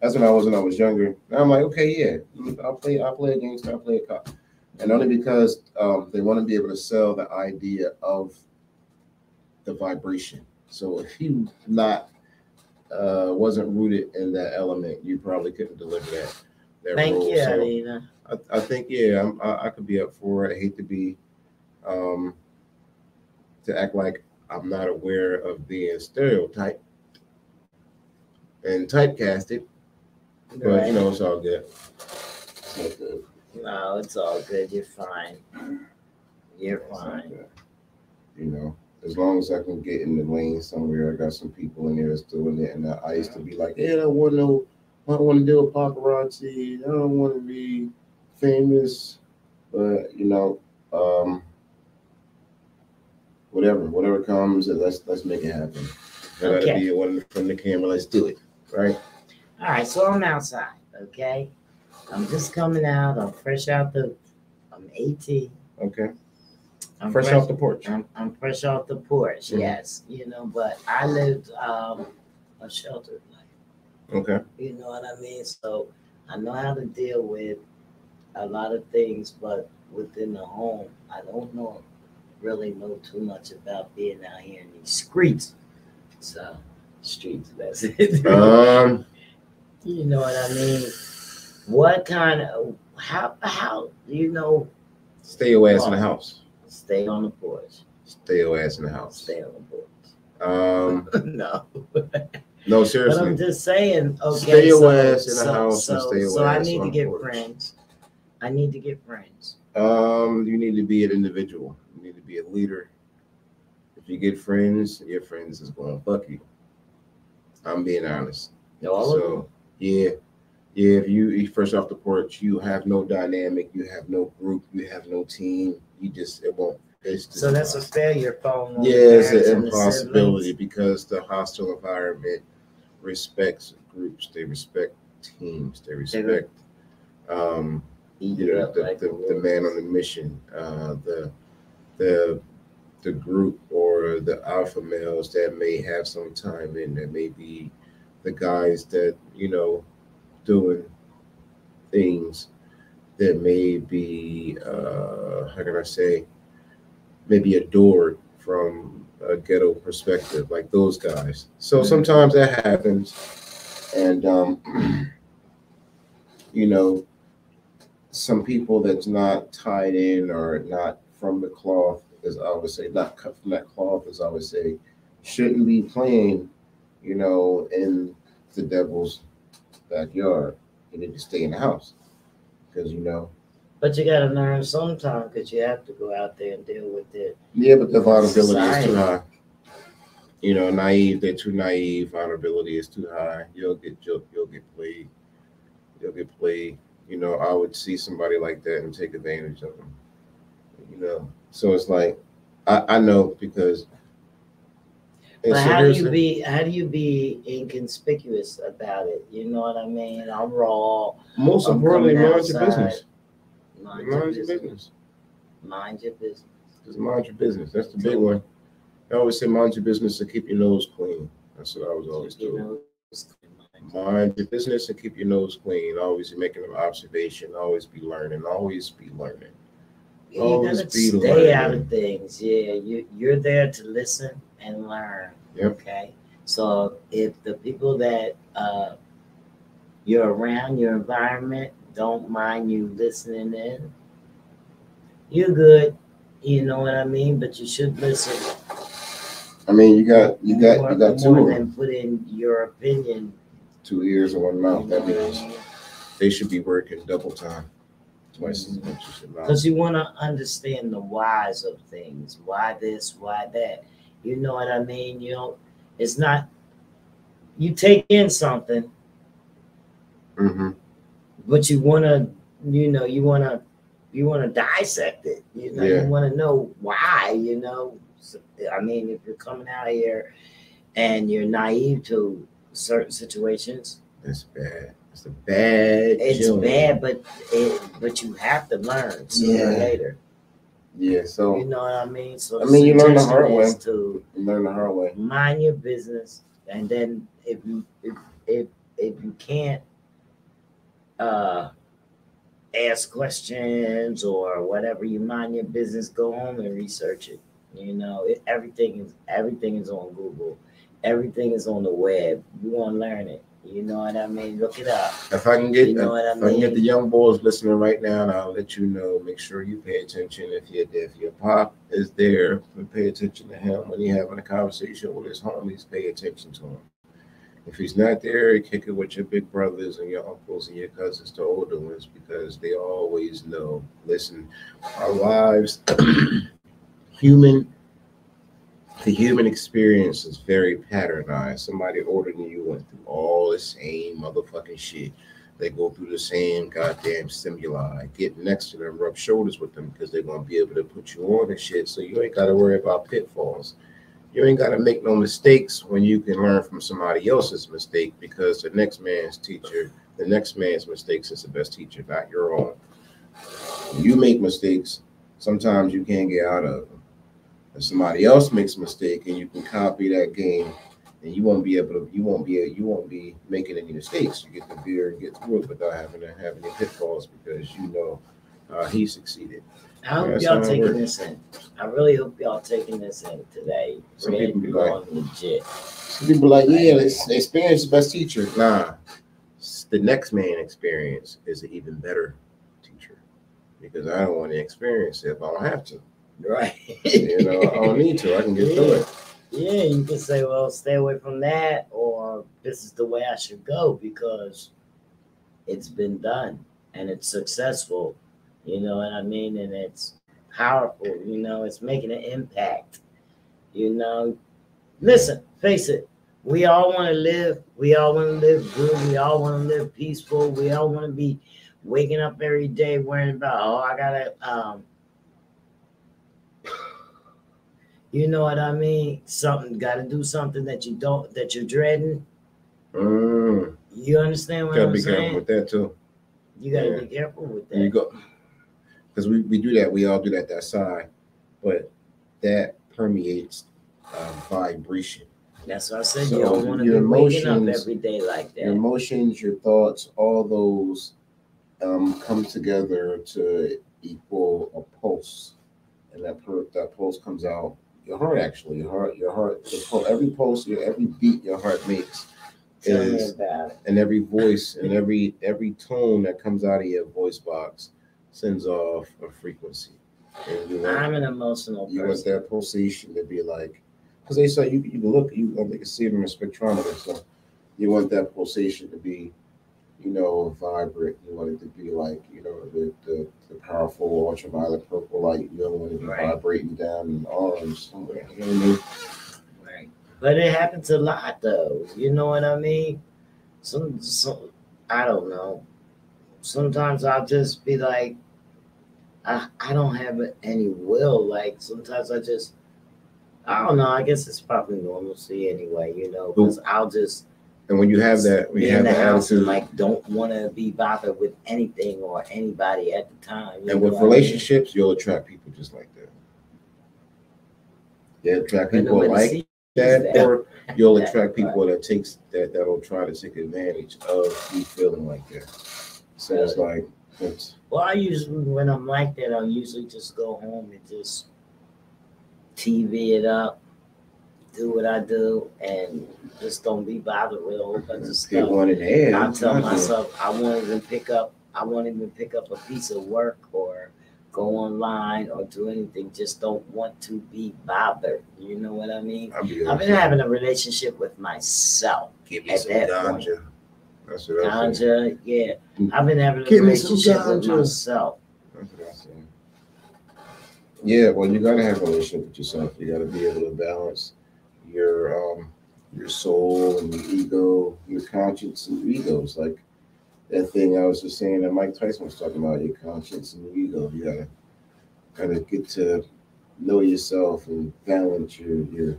Speaker 2: that's when I was younger. Now I'm like, okay, yeah, I'll play a gangster, I'll play a cop. And only because they want to be able to sell the idea of the vibration. So if you wasn't rooted in that element, you probably couldn't deliver that
Speaker 4: Thank
Speaker 2: role.
Speaker 4: you,
Speaker 2: So
Speaker 4: Alina.
Speaker 2: I think I could be up for it. I hate to be to act like I'm not aware of being stereotyped and typecasted, but you know it's all good. It's all good.
Speaker 4: No, it's all good. You're fine. You're fine.
Speaker 2: You know, as long as I can get in the lane somewhere, I got some people in there that's doing it, and I used to be like, hey, I don't want to do a paparazzi. I don't want to be famous, but you know, whatever comes, let's make it happen. I gotta be one from the camera. Let's do it, right?
Speaker 4: All right, so I'm outside. Okay, I'm just coming out. I'm fresh out I'm 18.
Speaker 2: Okay. I'm fresh off the porch.
Speaker 4: I'm fresh off the porch. Mm-hmm. Yes, you know, but I lived a sheltered life.
Speaker 2: Okay.
Speaker 4: You know what I mean? So I know how to deal with a lot of things, but within the home, I don't really know too much about being out here in these streets. So streets, that's it. You know what I mean? What kind of how you know?
Speaker 2: Stay your ass in the house.
Speaker 4: Stay on the porch.
Speaker 2: Stay your ass in the house.
Speaker 4: Stay on the porch. No.
Speaker 2: No, seriously.
Speaker 4: But I'm just saying, okay.
Speaker 2: Stay your ass in the house and stay your ass on the porch.
Speaker 4: So I need to get friends. I need to get friends.
Speaker 2: You need to be an individual. You need to be a leader. If you get friends, your friends is going to fuck you. I'm being honest. Yeah. If you fresh off the porch, you have no dynamic, you have no group, you have no team. It won't.
Speaker 4: So that's a failure phone.
Speaker 2: Yeah, it's an impossibility because the hostile environment respects groups. They respect teams. They respect the man on the mission, the group or the alpha males that may have some time in, that may be the guys that, you know, doing things that may be, how can I say, maybe adored from a ghetto perspective, like those guys. So sometimes that happens. And, you know, some people that's not tied in or not from the cloth, as I always say, not cut from that cloth, as I always say, shouldn't be playing, you know, in the devil's backyard. You need to stay in the house because, you know.
Speaker 4: But you got to learn sometime because you have to go out there and deal with it.
Speaker 2: Yeah, but the vulnerability is too high. You know, they're too naive. Vulnerability is too high. You'll get played. You'll get played. You know, I would see somebody like that and take advantage of them. You know, so it's like I know because.
Speaker 4: But how do you be inconspicuous about it? You know what I mean? I'm raw.
Speaker 2: Most importantly, mind your business.
Speaker 4: Mind your business. Mind your business.
Speaker 2: Just mind your business. That's the big one. I always say mind your business and keep your nose clean. That's what I was always doing. Mind your business and keep your nose clean. Always making an observation. Always be learning. Always be learning.
Speaker 4: You gotta stay out of things. Yeah, you're there to listen and learn.
Speaker 2: Yep.
Speaker 4: Okay. So if the people that you're around, your environment, don't mind you listening in, you're good. You know what I mean? But you should listen.
Speaker 2: I mean, you got two
Speaker 4: more than put in your opinion.
Speaker 2: 2 ears and 1 mouth. That means they should be working double time. Twice as much as your mouth.
Speaker 4: Because you want to understand the whys of things. Why this? Why that? You know what I mean? You know, it's not, you take in something, but you want to, you know, you want to dissect it. You know, you want to know why, you know. So, I mean, if you're coming out here and you're naive to certain situations,
Speaker 2: it's bad. It's a bad.
Speaker 4: It's bad, but you have to learn sooner or later.
Speaker 2: Yeah, so
Speaker 4: you know what I mean. So
Speaker 2: I mean, you learn the hard way.
Speaker 4: To
Speaker 2: you learn the hard way.
Speaker 4: Mind your business, and then if you can't ask questions or whatever, you mind your business. Go home and research it. You know, everything is on Google. Everything is on the web. You want to learn it. You know what I mean? Look it up.
Speaker 2: If I can get,
Speaker 4: you know
Speaker 2: if I can get the young boys listening right now, and I'll let you know. Make sure you pay attention. If your pop is there, pay attention to him when he's having a conversation with his homies. Pay attention to him. If he's not there, kick it with your big brothers and your uncles and your cousins, the older ones, because they always know. Listen, our lives, the human experience is very patternized. Somebody older than you went through all the same motherfucking shit. They go through the same goddamn stimuli. Get next to them, rub shoulders with them, because they're going to be able to put you on and shit, so you ain't got to worry about pitfalls. You ain't got to make no mistakes when you can learn from somebody else's mistake, because the next man's mistakes is the best teacher, not your own. When you make mistakes, sometimes you can't get out of them. If somebody else makes a mistake and you can copy that game, and you won't be making any mistakes. You get the beer and get through it without having any pitfalls, because you know he succeeded.
Speaker 4: I hope y'all taking this in. I really hope y'all taking this in today.
Speaker 2: Some people be like,
Speaker 4: legit.
Speaker 2: Some people like, yeah, experience is the best teacher. Nah, the next man experience is an even better teacher, because I don't want to experience it if I don't have to.
Speaker 4: Right.
Speaker 2: You know, I don't need to. I can get through it.
Speaker 4: Yeah, you can say, well, stay away from that, or this is the way I should go because it's been done and it's successful. You know what I mean? And it's powerful. You know, it's making an impact. You know, listen, face it. We all want to live. We all want to live good. We all want to live peaceful. We all want to be waking up every day worrying about, oh, I gotta you know what I mean? Got to do something that you're dreading. You understand what I'm saying? You got to be careful
Speaker 2: with that too.
Speaker 4: You got to be careful with that.
Speaker 2: You go, because we do that. We all do that side, but that permeates vibration.
Speaker 4: That's what I said. So you don't want to be waking up every day like that.
Speaker 2: Your emotions, your thoughts, all those come together to equal a pulse, and that pulse comes out. Your heart, actually, your heart, every pulse, every beat your heart makes is, and every voice and every tone that comes out of your voice box sends off a frequency. And
Speaker 4: I'm an emotional person.
Speaker 2: You want that pulsation to be like, because they say you can see it in a spectrometer, so you want that pulsation to be, you know, vibrant. You want it to be like, you know, the powerful ultraviolet purple light. You don't want it to be vibrating down in orange somewhere. You know what I mean?
Speaker 4: Right. But it happens a lot, though. You know what I mean? Some I don't know. Sometimes I'll just be like, I don't have any will. Like sometimes I don't know. I guess it's probably normalcy anyway. You know, because I'll just.
Speaker 2: And when you have that, when you have
Speaker 4: the house
Speaker 2: attitude,
Speaker 4: and like don't want to be bothered with anything or anybody at the time.
Speaker 2: And with relationships, you'll attract people just like that. You attract people like that, or you'll attract people that'll try to take advantage of you feeling like that. So it's like,
Speaker 4: well, I usually when I'm like that, I'll usually just go home and just TV it up. Do what I do and just don't be bothered with a whole bunch of stuff. I tell myself I won't even pick up a piece of work or go online or do anything. Just don't want to be bothered. You know what I mean? I've been having a relationship with myself.
Speaker 2: Give me some ganja. That's what
Speaker 4: I'm saying. Yeah. I've been having a relationship with myself.
Speaker 2: That's what I'm saying. Yeah, well, you gotta have a relationship with yourself. You gotta be able to balance your soul and your ego, your conscience and your egos. Like that thing I was just saying that Mike Tyson was talking about, your conscience and your ego. You gotta get to know yourself and balance your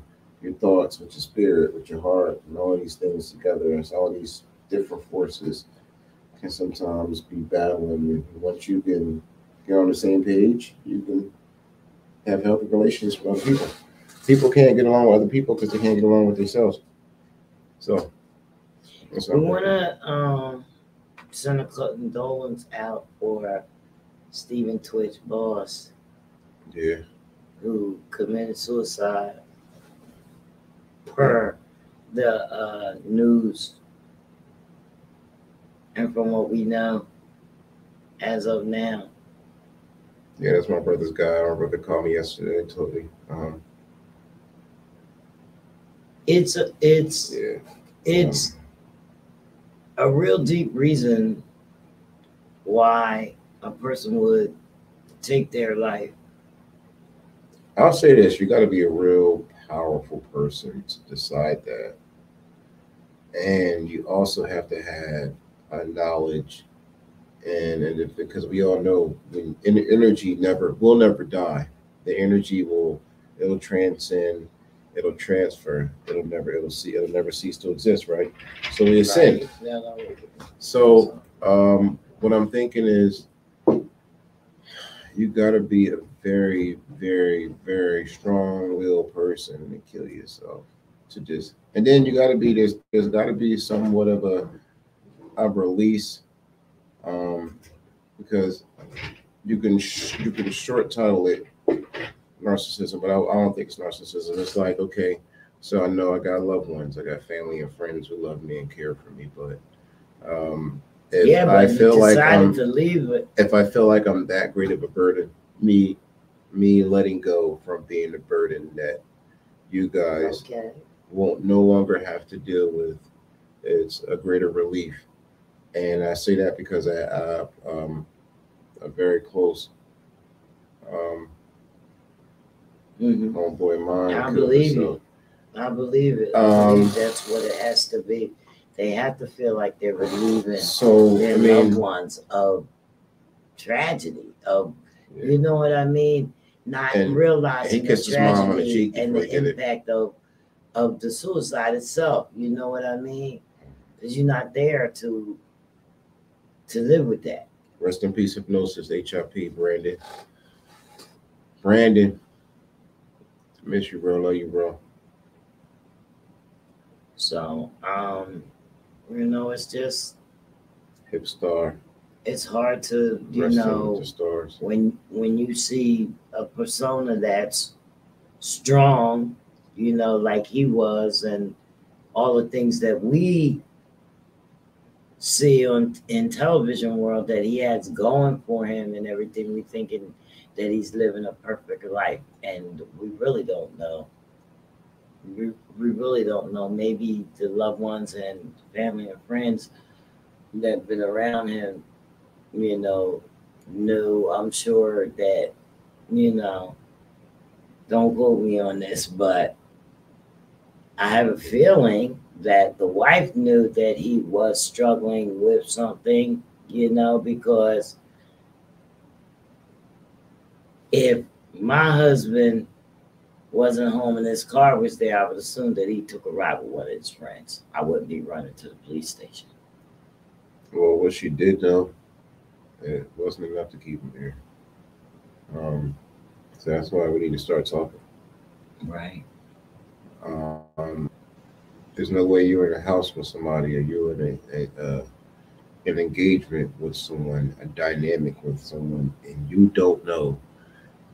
Speaker 2: thoughts with your spirit, with your heart, and all these things together. And so all these different forces can sometimes be battling you. And once you can get on the same page, you can have healthy relationships with other people. People can't get along with other people because they can't get along with themselves. So that's
Speaker 4: We want to send a condolence out for Stephen Twitch Boss,
Speaker 2: yeah,
Speaker 4: who committed suicide per the news, and from what we know as of now.
Speaker 2: yeah, that's my brother's guy. My brother called me yesterday and told me.
Speaker 4: It's
Speaker 2: Yeah,
Speaker 4: it's a real deep reason why a person would take their life.
Speaker 2: I'll say this: you got to be a real powerful person to decide that, and you also have to have a knowledge because we all know when energy never will never die. The energy it'll transcend, it'll transfer, it'll never cease to exist, right? So we ascend. So what I'm thinking is you got to be a very, very, very strong-willed person to kill yourself. To just and then you got to be there's got to be somewhat of a release, because you can short title it narcissism, but I don't think it's narcissism. It's like, okay, so I know I got loved ones, I got family and friends who love me and care for me, but if
Speaker 4: but
Speaker 2: I feel like
Speaker 4: to leave it.
Speaker 2: if I feel like I'm that great of a burden, me letting go from being the burden that you guys won't no longer have to deal with, it's a greater relief. And I say that because I a very close homeboy of mine.
Speaker 4: I believe you. I believe it. I believe that's what it has to be. They have to feel like they're relieving their loved ones of tragedy, of you know what I mean? Not realizing the tragedy and the impact of the suicide itself. You know what I mean? Because you're not there to live with that.
Speaker 2: Rest in peace, hypnosis, HIP, Brandon. Brandon, miss you, bro. Love you, bro.
Speaker 4: So, you know, it's just
Speaker 2: hip star.
Speaker 4: It's hard to, you know, when you see a persona that's strong, you know, like he was, and all the things that we see in television world that he has going for him and everything, we thinking that he's living a perfect life, and we really don't know. We really don't know. Maybe the loved ones and family and friends that have been around him, you know, knew. I'm sure that, you know, don't quote me on this, but I have a feeling that the wife knew that he was struggling with something, you know, because if my husband wasn't home and his car was there, I would assume that he took a ride with one of his friends. I wouldn't be running to the police station.
Speaker 2: Well, what she did know, it wasn't enough to keep him there. So that's why we need to start talking.
Speaker 4: Right.
Speaker 2: There's no way you're in a house with somebody or you're in an engagement with someone, a dynamic with someone, and you don't know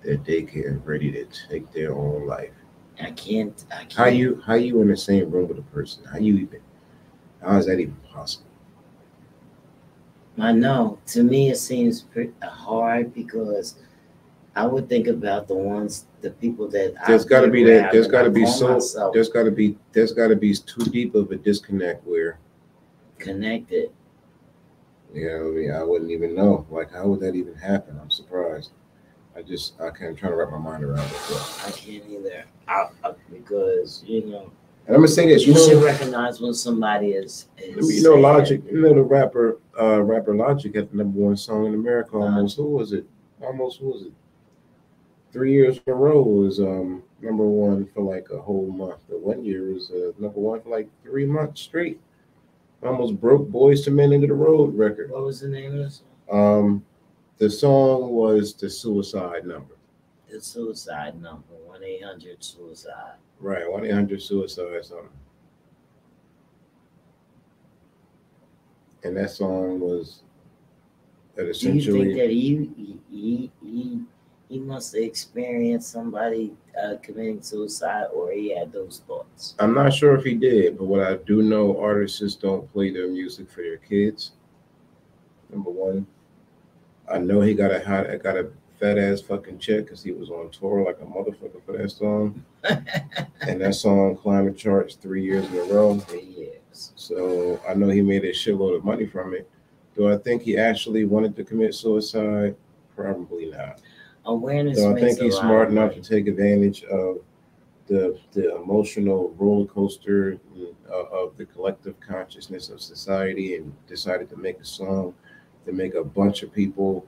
Speaker 2: that they get ready to take their own life.
Speaker 4: I can't.
Speaker 2: How you in the same room with a person? How is that even possible?
Speaker 4: I know. To me, it seems pretty hard because I would think about the people that
Speaker 2: there's got to be too deep of a disconnect where
Speaker 4: connected.
Speaker 2: Yeah, I mean, I wouldn't even know. Like, how would that even happen? I'm surprised. I can't try to wrap my mind around it. But.
Speaker 4: I can't either. Because
Speaker 2: And I'm gonna say this,
Speaker 4: you should recognize when somebody is
Speaker 2: Logic, the rapper Logic had the #1 song in America almost. Who was it? 3 years in a row was #1 for like a whole month. The 1 year was #1 for like 3 months straight. Almost broke Boys to Men Into the Road record.
Speaker 4: What was the name of the
Speaker 2: song? The song was The Suicide Number.
Speaker 4: The Suicide Number, 1-800-SUICIDE.
Speaker 2: Right, 1-800-SUICIDE something. And that song was that essentially.
Speaker 4: Do you think that he must have experienced somebody committing suicide, or he had those thoughts?
Speaker 2: I'm not sure if he did, but what I do know, artists don't play their music for their kids. #1. I know he got a fat ass fucking check because he was on tour like a motherfucker for that song. And that song climbed the charts 3 years in a row.
Speaker 4: 3 years.
Speaker 2: So I know he made a shitload of money from it. Do I think he actually wanted to commit suicide? Probably not.
Speaker 4: Awareness.
Speaker 2: So I think he's smart enough to take advantage of the emotional roller coaster of the collective consciousness of society, and decided to make a song to make a bunch of people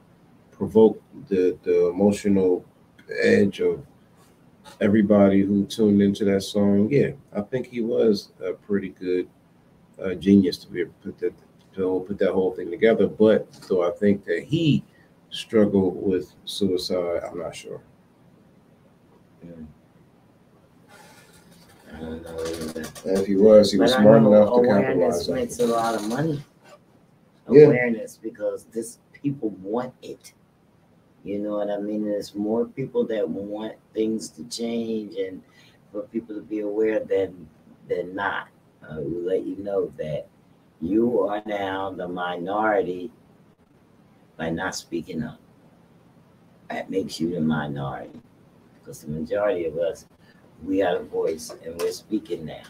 Speaker 2: provoke the emotional edge of everybody who tuned into that song. Yeah, I think he was a pretty good genius to be able to put that whole thing together. But so I think that he struggled with suicide, I'm not sure.
Speaker 4: I don't know either.
Speaker 2: And if he was smart enough to capitalize.
Speaker 4: Awareness makes a lot of money.
Speaker 2: Yeah.
Speaker 4: Awareness, because people want it. You know what I mean? There's more people that want things to change and for people to be aware than not. We let you know that you are now the minority by not speaking up. That makes you the minority, because the majority of us, we got a voice and we're speaking now.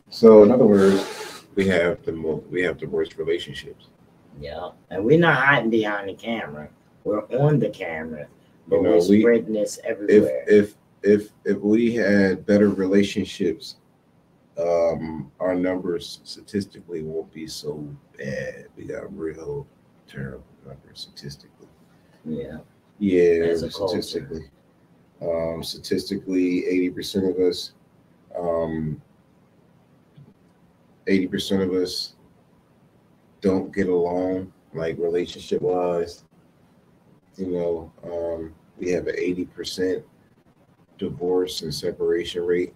Speaker 2: So in other words, we have the worst relationships.
Speaker 4: Yeah, and we're not hiding behind the camera. We're on the camera, but we're spreading this everywhere.
Speaker 2: If we had better relationships, our numbers statistically won't be so bad. We got real terrible numbers statistically.
Speaker 4: Yeah.
Speaker 2: Yeah, statistically. Statistically, 80% of us, 80% of us don't get along, like relationship wise. We have an 80% divorce and separation rate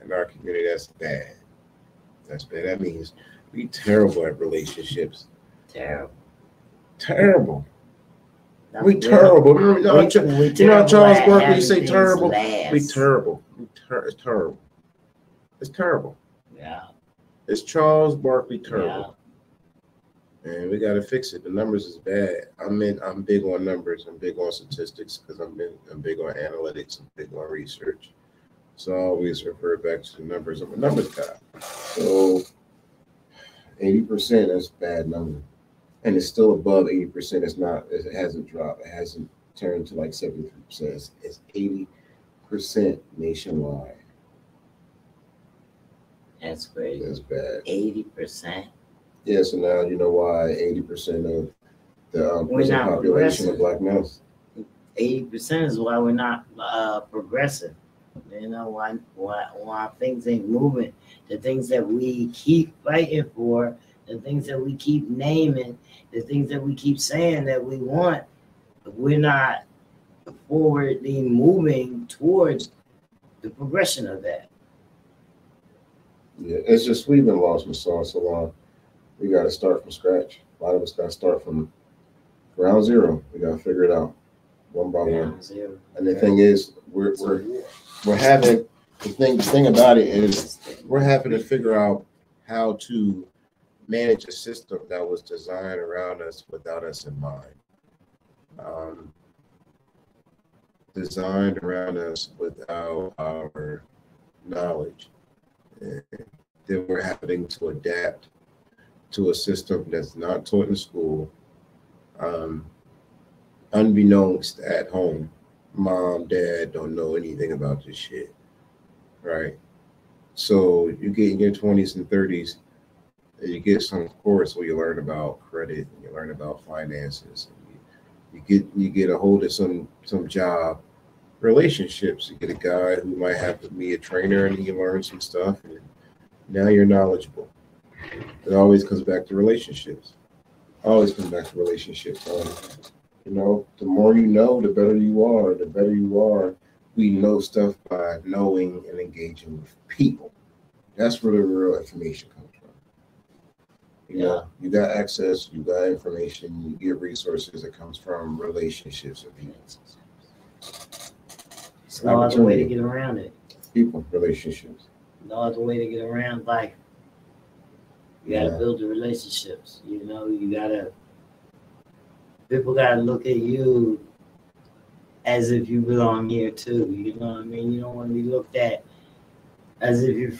Speaker 2: in our community. That's bad. That's bad. That means we terrible at relationships. Terrible. We terrible. You know Charles Barkley say terrible. We terrible. It's terrible. It's terrible.
Speaker 4: Yeah.
Speaker 2: It's Charles Barkley terrible.
Speaker 4: Yeah.
Speaker 2: And we got to fix it. The numbers is bad. I'm big on numbers. I'm big on statistics because I'm big on analytics. I'm big on research. So I always refer back to the numbers. I'm a numbers guy. So 80%, that's a bad number. And it's still above 80%. It hasn't dropped. It hasn't turned to like 73%. It's 80% nationwide.
Speaker 4: That's crazy.
Speaker 2: That's bad.
Speaker 4: 80%.
Speaker 2: Yeah, so now you know why 80% of the prison population of black males.
Speaker 4: 80% is why we're not progressing. Why things ain't moving. The things that we keep fighting for, the things that we keep naming, the things that we keep saying that we want, we're not forwardly moving towards the progression of that.
Speaker 2: Yeah, it's just we've been lost in so long. We got to start from scratch. A lot of us got to start from ground zero. We got to figure it out one by one. And the thing is, we're having the thing about it is we're having to figure out how to manage a system that was designed around us without us in mind. Designed around us without our knowledge. And then we're having to adapt to a system that's not taught in school, unbeknownst at home. mom, dad don't know anything about this shit, right? So you get in your 20s and 30s, and you get some course where you learn about credit and you learn about finances. And you get a hold of some job relationships. You get a guy who might have to be a trainer, and you learn some stuff, and now you're knowledgeable. It always comes back to relationships. Always comes back to relationships. You know, the more you know, the better you are. The better you are. We know stuff by knowing and engaging with people. That's where the real information comes from. You know, you got access, you got information, you get resources that comes from relationships with people.
Speaker 4: There's no other way to get around it.
Speaker 2: People, relationships.
Speaker 4: No other way to get around life. You gotta build the relationships. You know, people gotta look at you as if you belong here too. You know what I mean? You don't want to be looked at as if you're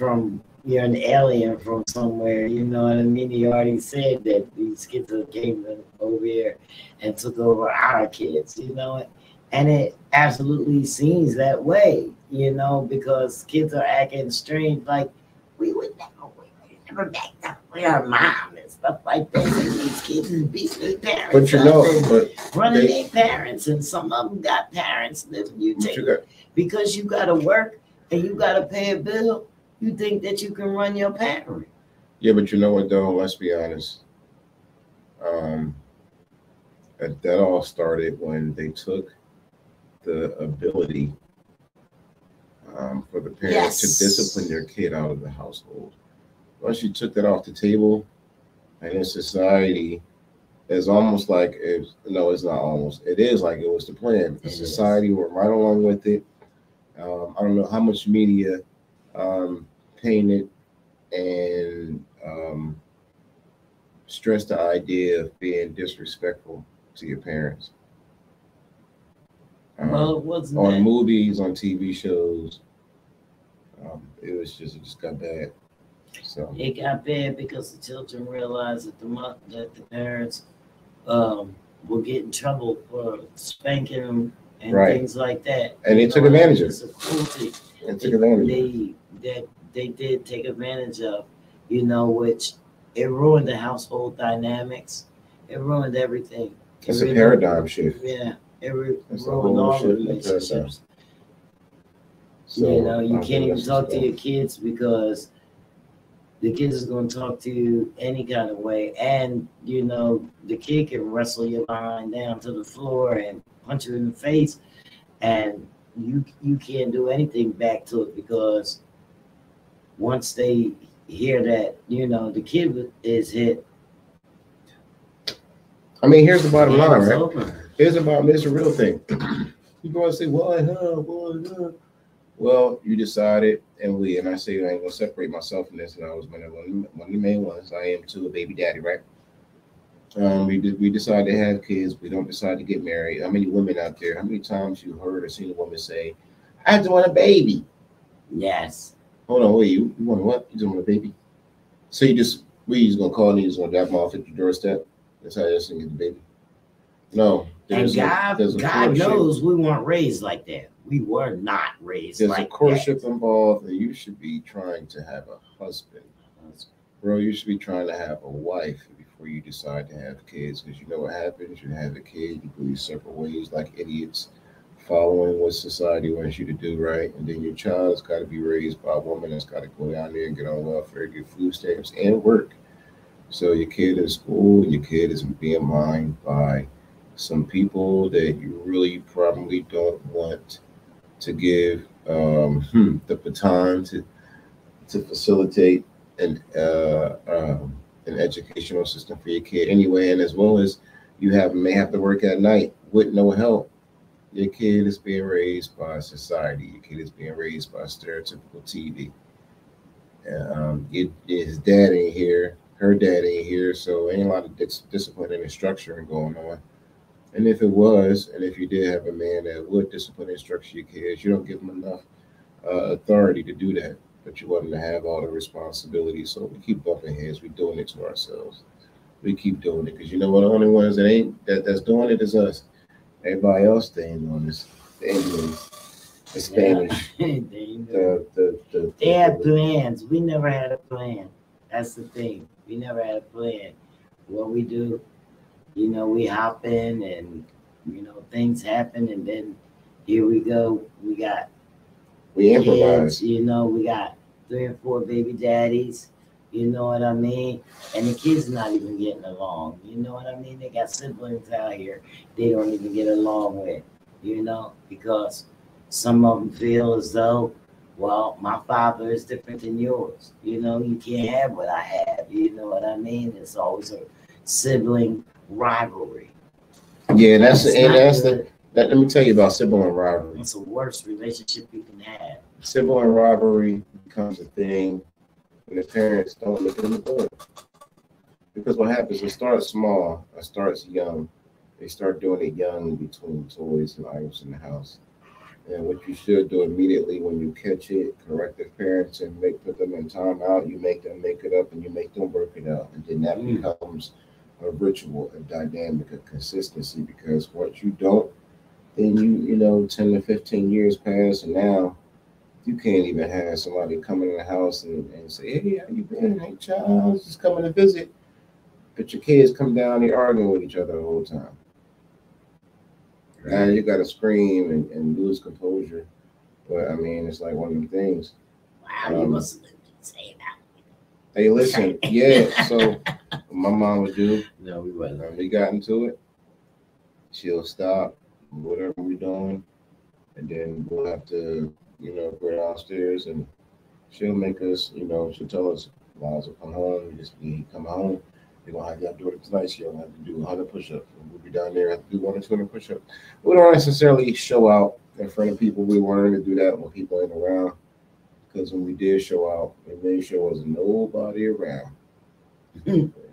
Speaker 4: an alien from somewhere. You know what I mean? He already said that these kids came over here and took over our kids, you know? And it absolutely seems that way, you know, because kids are acting strange. Like, we would never back up with our mom and stuff like that. And these kids is beating their parents.
Speaker 2: But you know,
Speaker 4: running their parents, and some of them got parents that because you got to work and you got to pay a bill. You think that you can run your parent?
Speaker 2: Yeah, but you know what though? Let's be honest. That all started when they took the ability for the parents to discipline their kid out of the household. Once you took that off the table, and in society, it's almost like it's not almost. It is like it was the plan. Because society went right along with it. I don't know how much media painted and stressed the idea of being disrespectful to your parents.
Speaker 4: Well, it wasn't
Speaker 2: on
Speaker 4: that.
Speaker 2: Movies, on TV shows. It just got bad. So
Speaker 4: it got bad because the children realized that the parents will get in trouble for spanking them and things like that.
Speaker 2: And they took advantage of it.
Speaker 4: It's a cruelty.
Speaker 2: They took advantage
Speaker 4: They did take advantage of, you know, which it ruined the household dynamics. It ruined everything.
Speaker 2: It's a paradigm shift.
Speaker 4: Yeah, it ruined all the relationships. So, you know, you can't even talk to your kids because the kids is going to talk to you any kind of way. And, you know, the kid can wrestle your behind down to the floor and punch you in the face. And you can't do anything back to it because once they hear that, you know, the kid is hit.
Speaker 2: I mean, here's the bottom line, right?
Speaker 4: Over.
Speaker 2: Here's the real thing. You go and say, well, you decided, and I say I ain't gonna separate myself from this, and I was one of the main ones. I am too, a baby daddy, right? We decide to have kids. We don't decide to get married. How many women out there? How many times you heard or seen a woman say, "I just want a baby"?
Speaker 4: Yes.
Speaker 2: Hold on, wait. You want what? You just want a baby? So we just gonna call and you just gonna drop them off at your doorstep? That's how you're gonna get the baby? No.
Speaker 4: And God knows we weren't raised like that. We were not raised like that.
Speaker 2: There's a courtship involved, and you should be trying to have a husband. Bro, you should be trying to have a wife before you decide to have kids, because you know what happens. You have a kid, you go your separate ways like idiots, following what society wants you to do, right? And then your child's got to be raised by a woman that's got to go down there and get on welfare, get food stamps, and work. So your kid in school, your kid is being mined by some people that you really probably don't want to give the baton to facilitate an educational system for your kid anyway. And as well as you may have to work at night with no help. Your kid is being raised by society. Your kid is being raised by stereotypical TV. His dad ain't here. Her dad ain't here. So ain't a lot of discipline and structuring going on. And if it was, and if you did have a man that would discipline and structure your kids, you don't give them enough authority to do that. But you want them to have all the responsibility. So we keep bumping heads. We're doing it to ourselves. We keep doing it because you know what? The only ones that's doing it is us. Everybody else, they ain't doing this. the Indians, the Spanish,
Speaker 4: they had plans. We never had a plan. That's the thing. We never had a plan. What we do, we hop in and things happen, and then here we go. We
Speaker 2: improvise.
Speaker 4: kids, we got 3 or 4 baby daddies. You know what I mean? And the kids not even getting along. You know what I mean? They got siblings out here they don't even get along with, because some of them feel as though, well, my father is different than yours. You can't have what I have. You know what I mean? It's always a sibling rivalry.
Speaker 2: Yeah, let me tell you about sibling rivalry.
Speaker 4: It's the worst relationship you can have.
Speaker 2: Sibling rivalry becomes a thing when the parents don't look in the door. Because what happens, it starts small, it starts young. They start doing it young between toys and items in the house. And what you should do immediately when you catch it, correct the parents and put them in timeout. You make them make it up and you make them work it out. And then that becomes a ritual, a dynamic, a consistency. Because once you don't, then 10 to 15 years pass, and now you can't even have somebody come in the house and say, hey, how you been? Hey, child, I was just coming to visit. But your kids come down, they're arguing with each other the whole time. Now you got to scream and lose composure. But, I mean, it's like one of them things.
Speaker 4: Wow, you must have saying that.
Speaker 2: Hey, listen, yeah, so my mom would do.
Speaker 4: No, we wasn't.
Speaker 2: When we got into it, she'll stop whatever we're doing, and then we'll have to, go downstairs, and she'll make us, she'll tell us, Miles will come home, he come home, you're going to have to do it tonight, so you'll have to do 100 push-ups. We'll be down there, have to do 1 or 200 push-ups. We don't necessarily show out in front of people. We wanted to do that when people ain't around, because when we did show out, it made sure there was nobody around.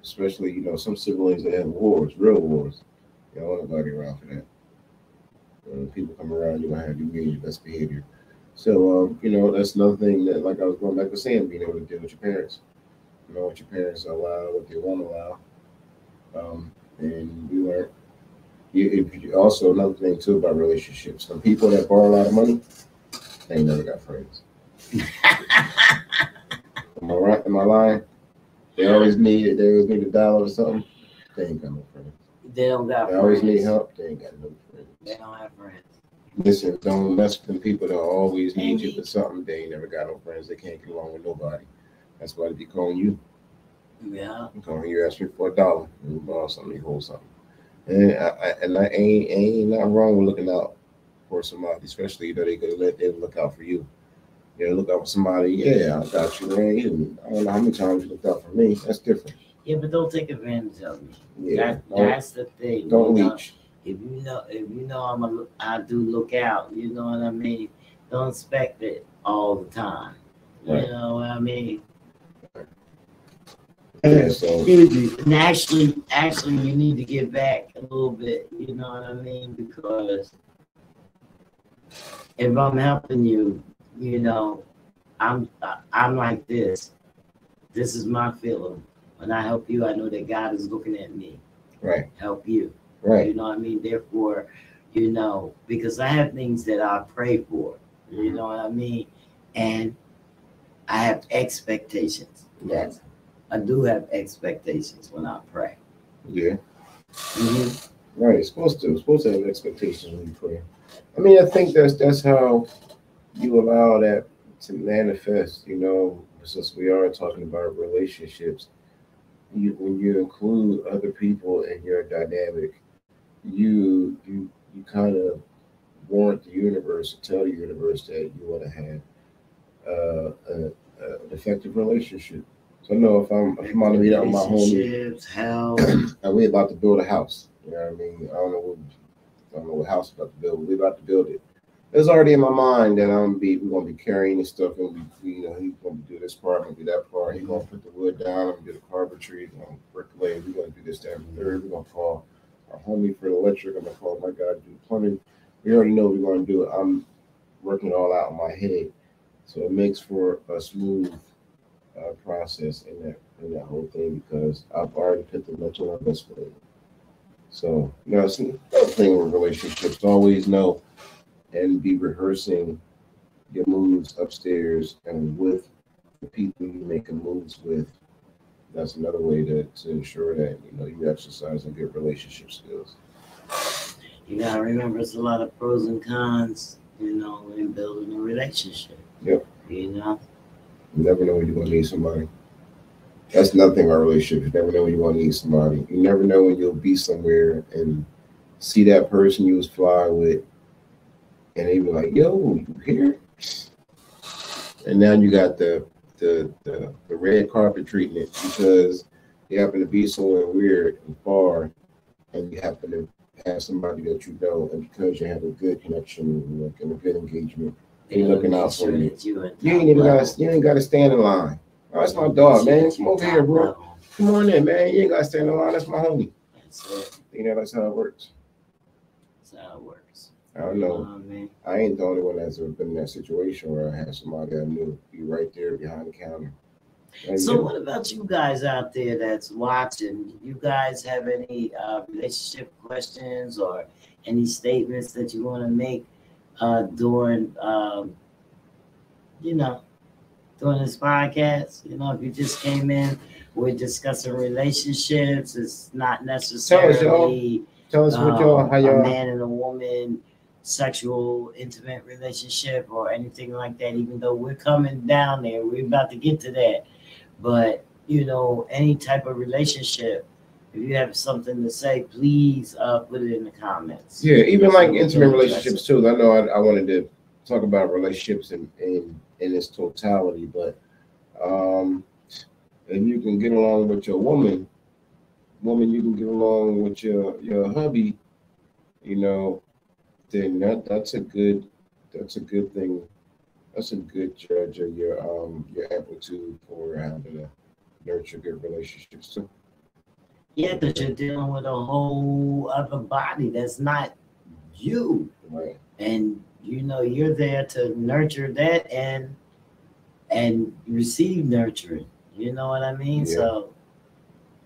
Speaker 2: Especially, some siblings that have wars, real wars. You don't want nobody around for that. When people come around, you're going to have to be your best behavior. So, that's another thing that, like I was going back to saying, being able to deal with your parents. What your parents allow, what they won't allow. And we learn. Also, another thing, too, about relationships. Some people that borrow a lot of money, they ain't never got friends. Am I right? Am I lying? They always need $1 or something. They ain't got no friends.
Speaker 4: They don't got friends.
Speaker 2: They always need help. They ain't got no friends.
Speaker 4: They don't have friends.
Speaker 2: Listen, don't mess with them people that always need you for something. They ain't never got no friends. They can't get along with nobody. That's why they be calling you.
Speaker 4: Yeah.
Speaker 2: Calling you, ask me for $1. You borrow something, you hold something. And I ain't nothing wrong with looking out for somebody, especially they look out for you. Look out for somebody. Yeah, I got you, man. I don't know how many times you looked out for me. That's different.
Speaker 4: Yeah, but don't take advantage of me.
Speaker 2: Yeah,
Speaker 4: that's the thing.
Speaker 2: Don't leech.
Speaker 4: If you know I do look out. You know what I mean. Don't expect it all the time.
Speaker 2: Right.
Speaker 4: You know what I mean.
Speaker 2: Yeah, so.
Speaker 4: And actually, you need to get back a little bit. You know what I mean? Because if I'm helping you, I'm like this. This is my feeling. When I help you, I know that God is looking at me.
Speaker 2: Right.
Speaker 4: Help you.
Speaker 2: Right.
Speaker 4: You know what I mean? Therefore, because I have things that I pray for. You know what I mean? And I have expectations.
Speaker 2: Right.
Speaker 4: I do have expectations when I pray.
Speaker 2: Yeah.
Speaker 4: Mm-hmm.
Speaker 2: Right. It's supposed to have expectations when you pray. I mean, I think that's how you allow that to manifest, since we are talking about relationships. When you include other people in your dynamic, you kind of warrant the universe, tell the universe that you want to have an effective relationship. So I know if I'm on to meet up with my homie, and we about to build a house. You know what I mean? I don't know what house we're about to build. We're about to build it. It's already in my mind that we're gonna be carrying this stuff, and he's gonna do this part, I'm gonna do that part. He's gonna put the wood down, I'm gonna do the carpentry, I'm gonna bricklay, we're gonna do this, that, and third. We're gonna call our homie for the electric, I'm gonna call my guy to do plumbing. We already know we're gonna do it. I'm working it all out in my head. So it makes for a smooth process in that whole thing, because I've already put the mental investment in. So, see, the thing with relationships, always know and be rehearsing your moves upstairs and with the people you're making moves with. That's another way to ensure that you exercising good relationship skills.
Speaker 4: You gotta remember, it's a lot of pros and cons, in building a relationship.
Speaker 2: Yep.
Speaker 4: You
Speaker 2: never know when you're gonna need somebody. That's nothing about relationships. You never know when you're gonna need somebody. You never know when you'll be somewhere and see that person you was flying with, and they be like, "Yo, you here?" And now you got the red carpet treatment because you happen to be somewhere weird and far, and you happen to have somebody that you know, and because you have a good connection and a good engagement, they're looking out for you. You ain't gotta stand in line. Oh, that's my dog, man. Come over here, bro. Come on in, man. You ain't gotta stand in line. That's my homie.
Speaker 4: That's it.
Speaker 2: That's how it works.
Speaker 4: That's how it works.
Speaker 2: I don't know. I ain't the only one that's ever been in that situation where I had somebody I knew be right there behind the counter.
Speaker 4: So what about you guys out there that's watching? Do you guys have any relationship questions or any statements that you want to make during this podcast? If you just came in, we're discussing relationships. It's not necessarily
Speaker 2: tell us what y'all, how y'all,
Speaker 4: a man and a woman sexual intimate relationship or anything like that, even though we're coming down there. We're about to get to that. But any type of relationship, if you have something to say, please put it in the comments.
Speaker 2: Yeah, even like intimate relationships too. I know I wanted to talk about relationships in its totality, but if you can get along with your woman, you can get along with your hubby, then that's a good thing. That's a good judge of your amplitude for having to nurture good relationships too.
Speaker 4: Yeah, because you're dealing with a whole other body that's not you.
Speaker 2: Right.
Speaker 4: And you're there to nurture that and receive nurturing. You know what I mean?
Speaker 2: Yeah.
Speaker 4: So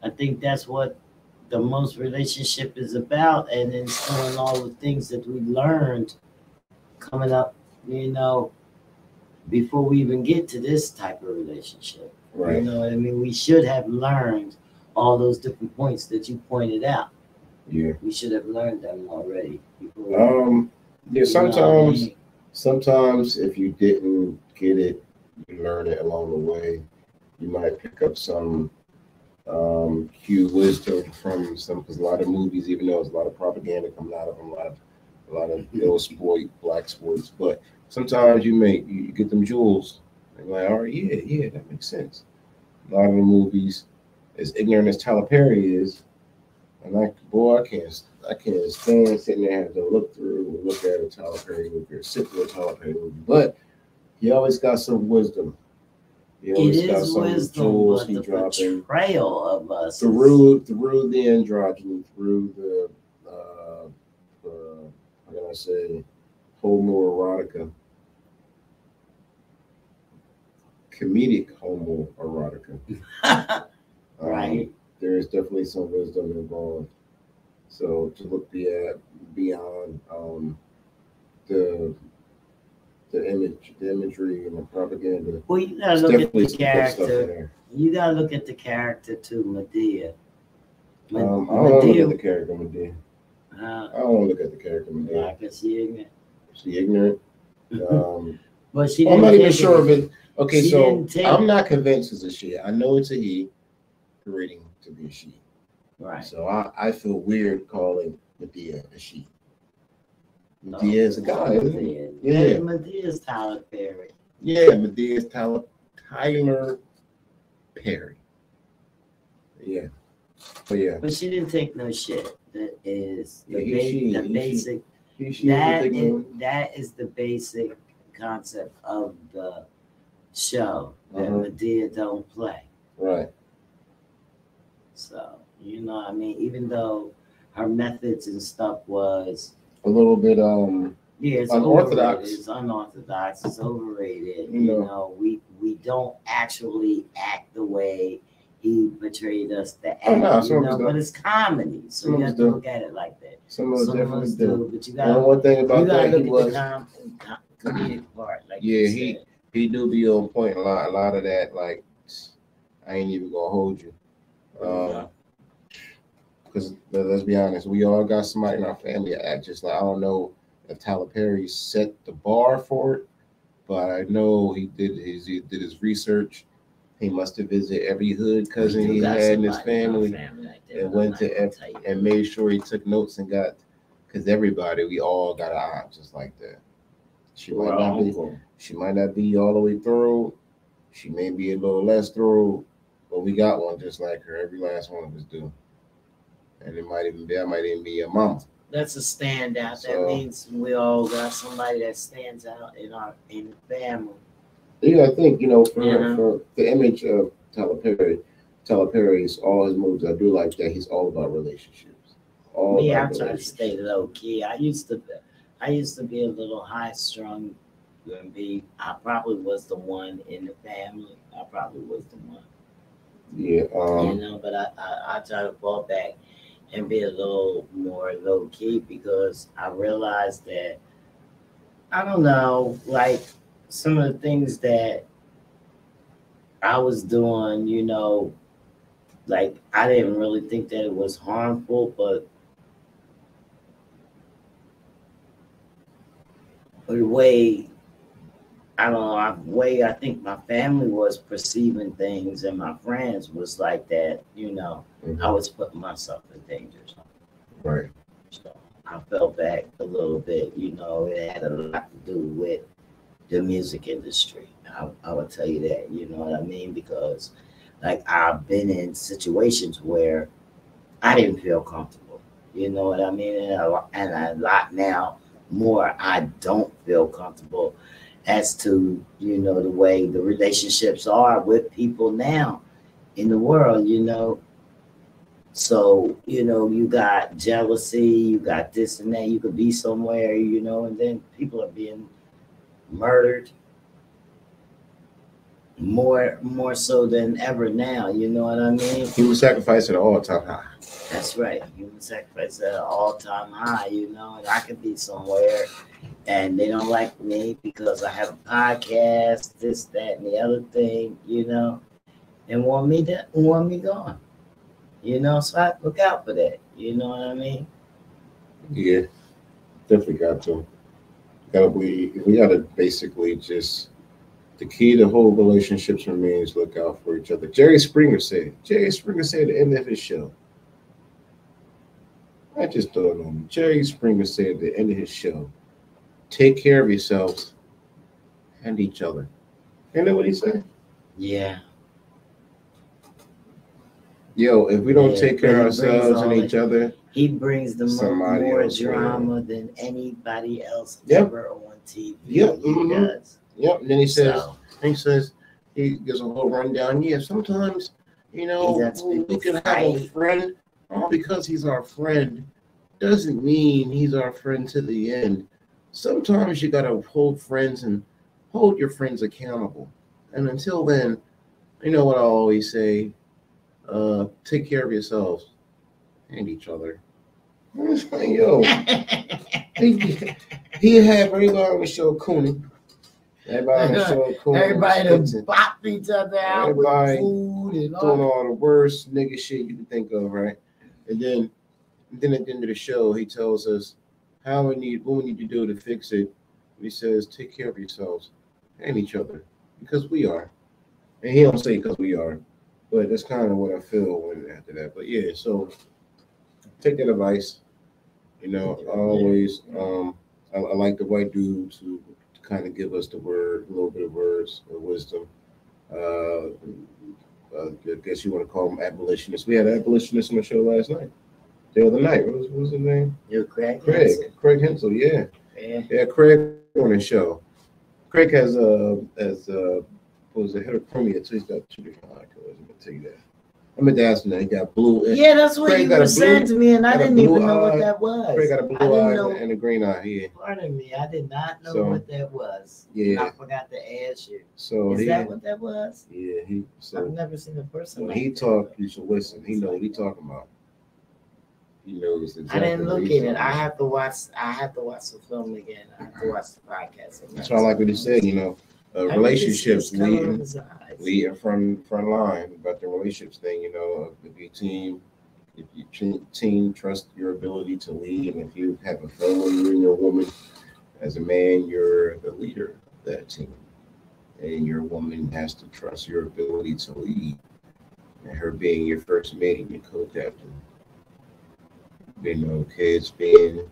Speaker 4: I think that's what the most relationship is about, and instilling all the things that we learned coming up, before we even get to this type of relationship.
Speaker 2: Right.
Speaker 4: You know what I mean? We should have learned all those different points that you pointed out.
Speaker 2: Yeah.
Speaker 4: We should have learned them already.
Speaker 2: Yeah, sometimes if you didn't get it, you learn it along the way. You might pick up some cue wisdom from some, because a lot of movies, even though there's a lot of propaganda coming out of them, a lot of ill-sport black sports, but sometimes you get them jewels. And you're like, all right, yeah, that makes sense. A lot of the movies, as ignorant as Tyler Perry is, and I can't stand sitting there and have to look at a Tyler Perry movie or sit through a Tyler Perry movie. But he always got some wisdom. He always got some
Speaker 4: wisdom,
Speaker 2: jewels
Speaker 4: but
Speaker 2: he
Speaker 4: the
Speaker 2: dropping
Speaker 4: portrayal of us
Speaker 2: through the androgyny, through the how can I say, homoerotica, comedic homoerotica.
Speaker 4: Right.
Speaker 2: There is definitely some wisdom involved. So to look beyond the imagery and the propaganda.
Speaker 4: Well, you gotta look at the character. You gotta look at the character too, Medea.
Speaker 2: I don't want to look at the character Medea. I don't want to look at the character Medea.
Speaker 4: Why? Because she ignorant.
Speaker 2: She ignorant.
Speaker 4: But she.
Speaker 2: I'm not even sure of it. Okay, so I'm not convinced it's a she. I know it's a he, creating to be a she.
Speaker 4: Right.
Speaker 2: So I feel weird calling Medea a she. Medea is a guy, isn't it? Yeah.
Speaker 4: Medea's Tyler Perry.
Speaker 2: Yeah, Medea's Tyler Perry. Yeah. But yeah.
Speaker 4: But she didn't take no shit. That is the basic. That is the basic concept of the show that Medea don't play.
Speaker 2: Right.
Speaker 4: So, I mean, even though her methods and stuff was
Speaker 2: a little bit
Speaker 4: it's
Speaker 2: unorthodox.
Speaker 4: It's unorthodox. It's overrated. We don't actually act the way he portrayed us the
Speaker 2: Oh, no,
Speaker 4: act,
Speaker 2: some
Speaker 4: you
Speaker 2: of
Speaker 4: know,
Speaker 2: us
Speaker 4: but
Speaker 2: do.
Speaker 4: it's comedy, so
Speaker 2: Some of
Speaker 4: you
Speaker 2: us
Speaker 4: have to
Speaker 2: do.
Speaker 4: look at it like that.
Speaker 2: Some of us
Speaker 4: Some of
Speaker 2: definitely
Speaker 4: us
Speaker 2: do.
Speaker 4: but you
Speaker 2: And
Speaker 4: gotta
Speaker 2: one thing about that, he
Speaker 4: look
Speaker 2: was,
Speaker 4: at the comedic part, like
Speaker 2: yeah,
Speaker 4: you said.
Speaker 2: he do be on point. A lot of that, like, I ain't even gonna hold you. Because let's be honest, we all got somebody in our family that act just like, I don't know if Tyler Perry set the bar for it, but I know he did his research. He must have visited every hood cousin he had in his family, and went to and made sure he took notes and got, because everybody, we all got an aunt just like that. She might not be all the way thorough. She may be a little less thorough, but we got one just like her. Every last one of us do. And that might even be a mama.
Speaker 4: That's a standout. So, that means we all got somebody that stands out in the family.
Speaker 2: Yeah, I think, for the image of Tyler Perry's all his movies, I do like that he's all about relationships.
Speaker 4: I try to stay low key. I used to be a little high strung and I probably was the one in the family. I probably was the one.
Speaker 2: Yeah.
Speaker 4: But I try to fall back and be a little more low key because I realized that, I don't know, like some of the things that I was doing, like I didn't really think that it was harmful, but the way, I think my family was perceiving things and my friends was like that,
Speaker 2: Mm-hmm.
Speaker 4: I was putting myself in danger.
Speaker 2: Right.
Speaker 4: So I fell back a little bit, it had a lot to do with the music industry. I would tell you that, you know what I mean? Because like I've been in situations where I didn't feel comfortable, you know what I mean? And a lot now more, I don't feel comfortable as to, the way the relationships are with people now in the world, So, you got jealousy, you got this and that, you could be somewhere, and then people are being murdered more so than ever now, you know what I mean?
Speaker 2: Human sacrifice at an all-time high.
Speaker 4: That's right. Human sacrifice at an all-time high, and I could be somewhere and they don't like me because I have a podcast, this, that, and the other thing, and want me gone. So I look out for that. You know what I mean?
Speaker 2: Yeah, definitely got to. We gotta basically just, the key to whole relationships remains look out for each other. Jerry Springer said at the end of his show. I just thought on me. Jerry Springer said at the end of his show, take care of yourselves and each other. You know what he said?
Speaker 4: Yeah.
Speaker 2: Yo, if we don't take care of ourselves and each other,
Speaker 4: he brings the more drama than anybody else ever on TV.
Speaker 2: Yep.
Speaker 4: He does.
Speaker 2: Yep. And then he says, he gives a whole rundown. Yeah, sometimes, we can have a friend. All because he's our friend doesn't mean he's our friend to the end. Sometimes you gotta hold your friends accountable. And until then, you know what I always say, take care of yourselves and each other. Yo, he had everybody on the show Cooney. Everybody
Speaker 4: to bop each other out with food and
Speaker 2: doing all the worst nigga shit you can think of, right? And then at the end of the show, he tells us what we need to do to fix it. He says, take care of yourselves and each other, because we are. And he don't say because we are, but that's kind of what I feel after that. But yeah, so take that advice. Always. I like the white dudes who kind of give us a little bit of words of wisdom. I guess you want to call them abolitionists. We had abolitionists on the show last night. The other night. What was his name? Craig Hensel. Yeah. Craig on the show. Craig was the head of Chromia, so he's got 2 different icons. I'm gonna tell you that. I meant to ask him that. He got blue.
Speaker 4: Yeah, that's what you were saying to me, and I didn't even know what that was.
Speaker 2: Craig got a blue eye and a green eye. Yeah.
Speaker 4: Pardon me, I did not know what that was.
Speaker 2: Yeah.
Speaker 4: And I forgot to ask you.
Speaker 2: So
Speaker 4: is that what that was?
Speaker 2: Yeah,
Speaker 4: I've never seen a person.
Speaker 2: When he talk, you should listen. He knows what he talking about. He knows exactly.
Speaker 4: I didn't look at it. I have to watch the film again. I have to watch the podcast again.
Speaker 2: That's why I like what he said. Relationships leading from front line about the relationships thing. If your team trust your ability to lead, and if you have a fellow, you and your woman, as a man, you're the leader of that team, and your woman has to trust your ability to lead, and her being your first mate and your co-captain. Kids being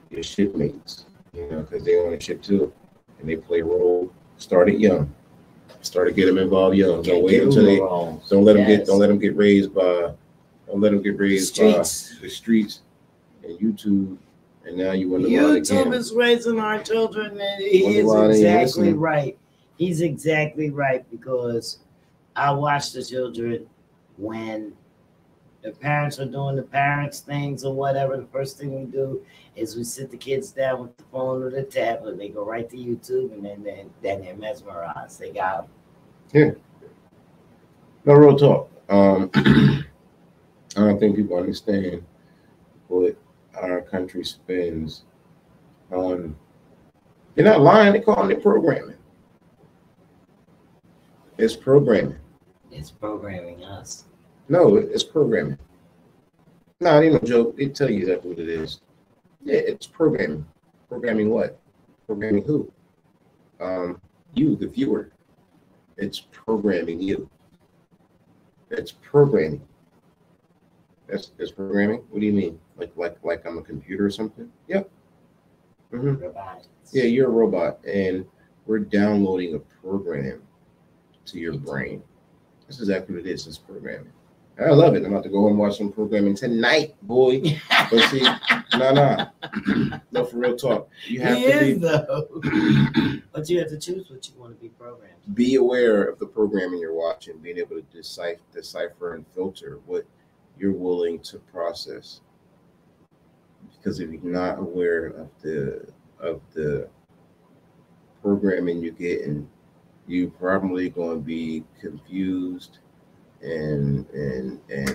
Speaker 2: your shipmates, because they on a ship too, and they play a role. Started young. Started get them involved young. Don't wait until they. Don't let them get raised by. Don't let them get raised by the streets and YouTube. And now you wonder why
Speaker 4: YouTube is raising our children, and he is exactly right. He's exactly right, because I watch the children when the parents are doing the parents things or whatever. The first thing we do is we sit the kids down with the phone or the tablet. They go right to YouTube, and then they're mesmerized. They got
Speaker 2: them. Yeah. No, real talk. I don't think people understand what our country spends on. They're not lying. They're calling it programming. It's programming.
Speaker 4: It's programming us.
Speaker 2: No, it's programming. No, it ain't no joke. They tell you exactly what it is. Yeah, it's programming. Programming what? Programming who? You, the viewer. It's programming you. It's programming. That's programming. What do you mean? Like I'm a computer or something? Yep. Mm-hmm. Yeah, you're a robot, and we're downloading a program to your brain. That's exactly what it is. It's programming. I love it. I'm about to go home and watch some programming tonight, boy. But see, no, for real talk. You have
Speaker 4: but you have to choose what you want to be programmed.
Speaker 2: Be aware of the programming you're watching, being able to decipher and filter what you're willing to process. Because if you're not aware of the programming you're getting, you're probably going to be confused and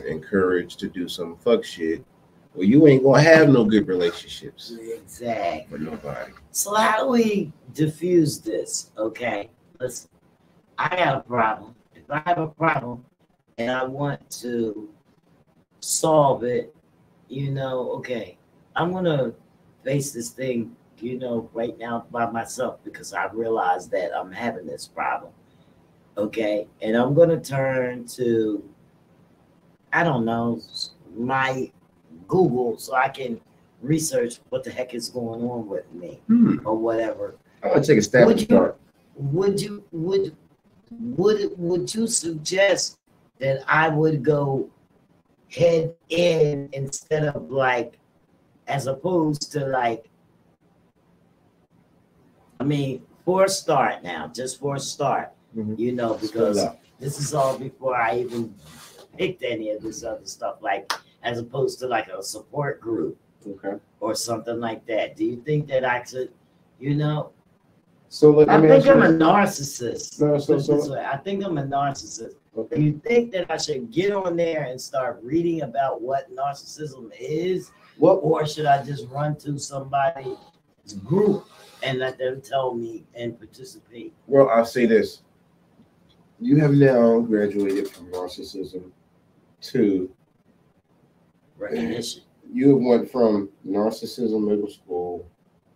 Speaker 2: encouraged to do some fuck shit. Well, you ain't gonna have no good relationships.
Speaker 4: Exactly.
Speaker 2: With nobody.
Speaker 4: So how do we diffuse this? Okay, listen. I got a problem. If I have a problem and I want to solve it, okay, I'm gonna face this thing, right now by myself, because I realize that I'm having this problem. Okay, and I'm gonna turn to, I don't know, my Google, so I can research what the heck is going on with me or whatever.
Speaker 2: I want to take a stab at the start.
Speaker 4: Would you suggest that I would go head in instead of as opposed to for a start now, just for a start, because this is all before I even picked any of this other stuff, as opposed to a support group, or something like that. Do you think that I should,
Speaker 2: So
Speaker 4: I think I'm a narcissist. I think I'm a narcissist. Okay. Do you think that I should get on there and start reading about what narcissism is? Or should I just run to somebody's group and let them tell me and participate?
Speaker 2: Well, I'll say this. You have now graduated from narcissism to
Speaker 4: recognition.
Speaker 2: You went from narcissism middle school,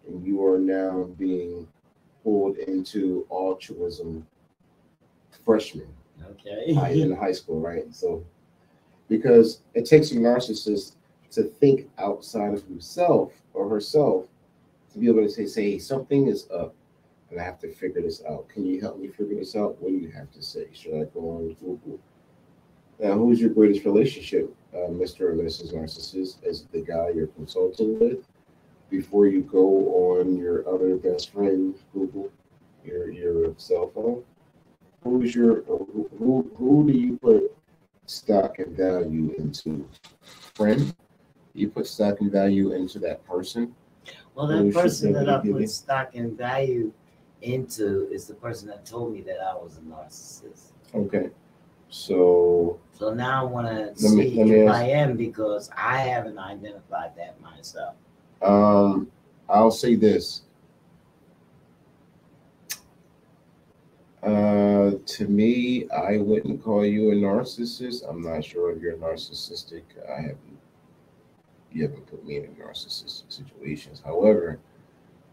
Speaker 2: and you are now being pulled into altruism freshman.
Speaker 4: Okay.
Speaker 2: In high school, right? So, because it takes a narcissist to think outside of himself or herself to be able to say, hey, something is up, and I have to figure this out. Can you help me figure this out? What do you have to say? Should I go on Google? Now, who's your greatest relationship, Mr. or Mrs. Narcissist? Is it the guy you're consulting with? Before you go on your other best friend Google, your cell phone, who do you put stock and value into friend? You put stock and value into that person?
Speaker 4: Well, that person that I put stock and value into is the person that told me that I was a narcissist.
Speaker 2: Okay. So
Speaker 4: now I want to see if I am, because I haven't identified that myself.
Speaker 2: I'll say this. To me, I wouldn't call you a narcissist. I'm not sure if you're narcissistic. You haven't put me in narcissistic situations. However,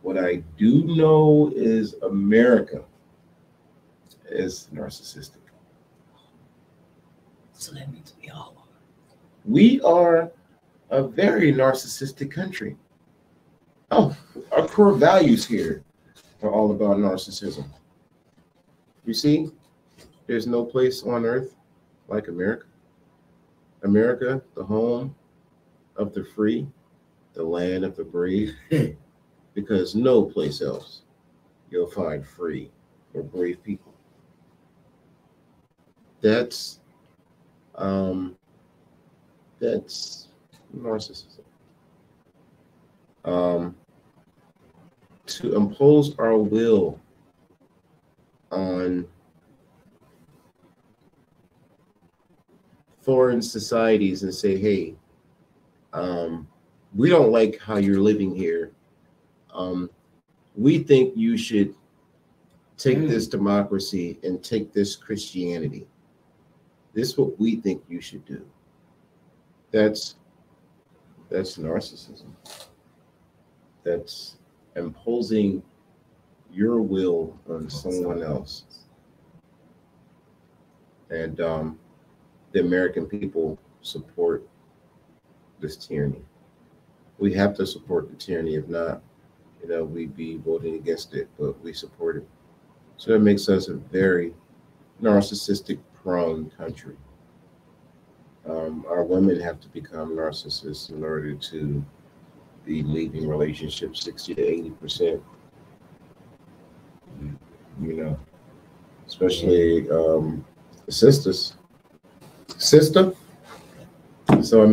Speaker 2: what I do know is America is narcissistic.
Speaker 4: So that means we all are.
Speaker 2: We are a very narcissistic country. Oh, our core values here are all about narcissism. You see, there's no place on earth like America. America, the home of the free, the land of the brave, because no place else you'll find free or brave people. That's narcissism. To impose our will on foreign societies and say, hey, we don't like how you're living here. We think you should take this democracy and take this Christianity. This is what we think you should do. That's narcissism. That's imposing your will on someone else. And the American people support this tyranny. We have to support the tyranny. If not, we'd be voting against it, but we support it. So that makes us a very narcissistic prone country. Our women have to become narcissists in order to be leaving relationships 60 to 80%. Especially sisters. Sister. So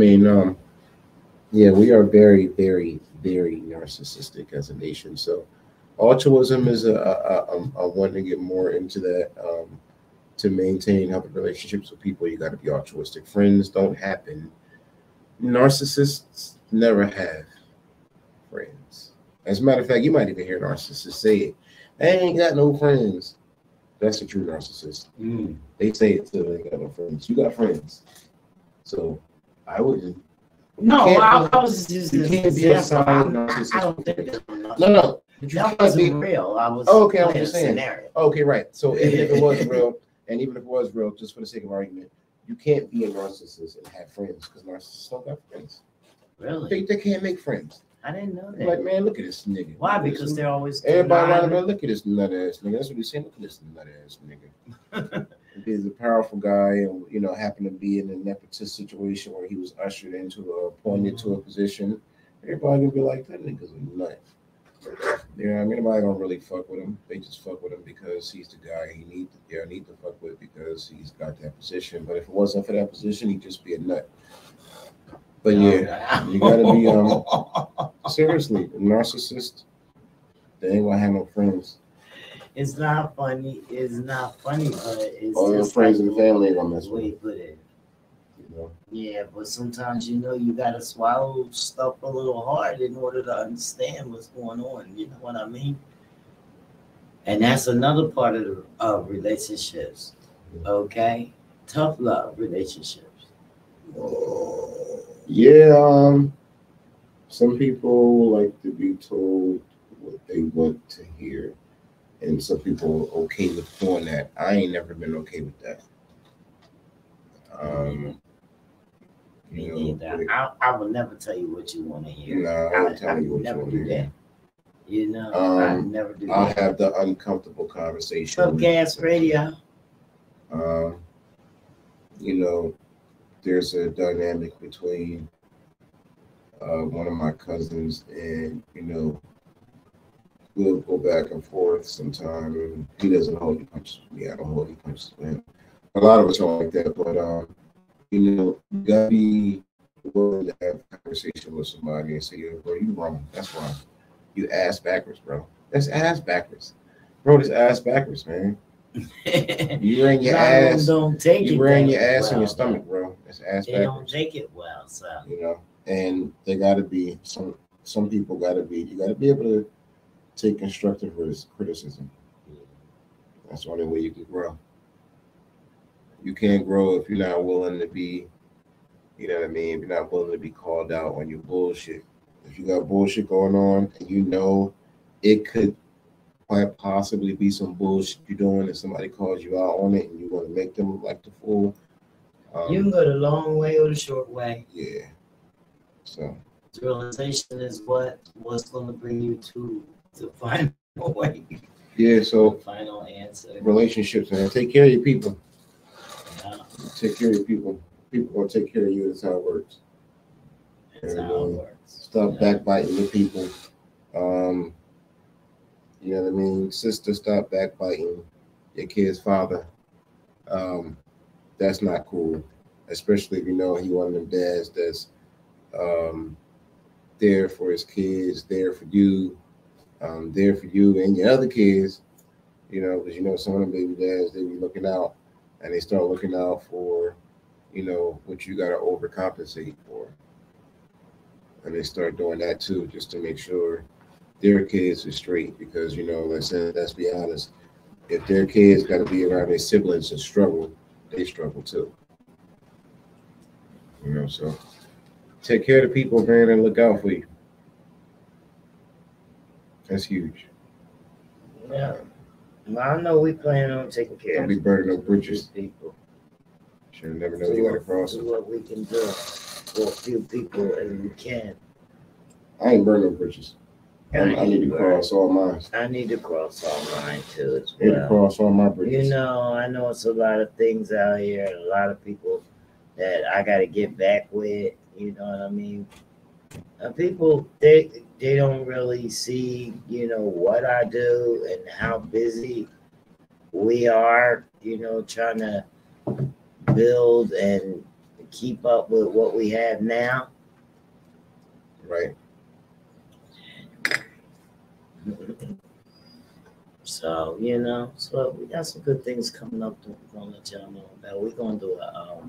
Speaker 2: yeah, we are very, very, very narcissistic as a nation. So altruism is I want to get more into that. To maintain healthy relationships with people, you got to be altruistic. Friends don't happen. Narcissists never have friends. As a matter of fact, you might even hear narcissists say it. I ain't got no friends. That's a true narcissist. They say it too. They ain't got no friends. You got friends. So I wouldn't.
Speaker 4: No, I was just.
Speaker 2: You can't be a solid narcissist.
Speaker 4: I don't think that.
Speaker 2: No.
Speaker 4: That wasn't real. I was.
Speaker 2: Okay, I'm just saying.
Speaker 4: Scenario.
Speaker 2: Okay, right. So even if it was real, and even if it was real, just for the sake of argument, you can't be a narcissist and have friends, because narcissists don't got friends.
Speaker 4: Really?
Speaker 2: They can't make friends.
Speaker 4: I didn't know that.
Speaker 2: Like, man, look at this nigga.
Speaker 4: Why? Because they're always.
Speaker 2: Everybody around about, look at this nut ass nigga. That's what he's saying. Look at this nut ass nigga. He's a powerful guy, and happened to be in a nepotistic situation where he was ushered into appointed to a position. Everybody gonna be like, that nigga's a nut. Nobody don't really fuck with him. They just fuck with him because he's the guy he need to fuck with, because he's got that position. But if it wasn't for that position, he'd just be a nut. But yeah, you gotta be seriously, a narcissist. They ain't gonna have no friends.
Speaker 4: It's not funny. It's not funny, but it's
Speaker 2: all your friends and family ain't gonna mess with
Speaker 4: you. Put it. Yeah, but sometimes you gotta swallow stuff a little hard in order to understand what's going on. You know what I mean? And that's another part of relationships. Okay, tough love relationships.
Speaker 2: Yeah, some people like to be told what they want to hear, and some people are okay with doing that. I ain't never been okay with that.
Speaker 4: I will never tell you what you want to hear.
Speaker 2: No, I won't tell you what you want to hear.
Speaker 4: I never do that.
Speaker 2: I'll have the uncomfortable conversation.
Speaker 4: Up gas radio.
Speaker 2: There's a dynamic between one of my cousins, and we'll go back and forth sometime. And he doesn't hold any punches with me. I don't hold any punches with him. A lot of us don't like that, but You gotta be willing to have a conversation with somebody and say, "Yo, bro, you wrong. That's why you ass backwards, bro. That's ass backwards, bro. This ass backwards, man. You ran your ass.
Speaker 4: Don't take
Speaker 2: you
Speaker 4: it
Speaker 2: ran your ass
Speaker 4: well,
Speaker 2: in your stomach, bro. That's ass
Speaker 4: they
Speaker 2: backwards.
Speaker 4: don't take it well, so
Speaker 2: And they gotta be some people gotta be. You gotta be able to take constructive criticism. That's the only way you can grow. You can't grow if you're not willing to be, you know what I mean? If you're not willing to be called out on your bullshit. If you got bullshit going on and you know it could quite possibly be some bullshit you're doing and somebody calls you out on it and you want to make them look like the fool.
Speaker 4: You can go the long way or the short way.
Speaker 2: Yeah. So
Speaker 4: realization is what's going to bring you to the final way.
Speaker 2: Yeah, so
Speaker 4: the final answer.
Speaker 2: Relationships, man. Take care of your people.
Speaker 4: Yeah.
Speaker 2: Take care of your people. People gonna take care of you. That's how it works.
Speaker 4: That's how it works.
Speaker 2: Stop backbiting the people. You know what I mean? Sister, stop backbiting your kid's father. That's not cool. Especially if you know he one of them dads that's there for his kids, there for you and your other kids. You know, because you know some of them baby dads, they be looking out and they start looking out for, you know, what you got to overcompensate for. And they start doing that too, just to make sure their kids are straight. Because, you know, let's be honest, if their kids got to be around their siblings and struggle, they struggle too. You know, so take care of the people, man, and look out for you. That's huge.
Speaker 4: Yeah. Well, I know we plan on taking care
Speaker 2: Don't
Speaker 4: of
Speaker 2: be burning no bridges.
Speaker 4: people.
Speaker 2: Should never know you got to cross
Speaker 4: Do
Speaker 2: it.
Speaker 4: what we can do for a few people as we can.
Speaker 2: I ain't burning no bridges. I need to cross all mine.
Speaker 4: I need to cross all mine too as
Speaker 2: I need to
Speaker 4: well.
Speaker 2: cross all my bridges.
Speaker 4: You know, I know it's a lot of things out here, and a lot of people that I got to get back with. You know what I mean? People, they don't really see, you know, what I do and how busy we are, you know, trying to build and keep up with what we have now.
Speaker 2: Right.
Speaker 4: So, you know, so we got some good things coming up that we're going to let y'all know about. We're going to do a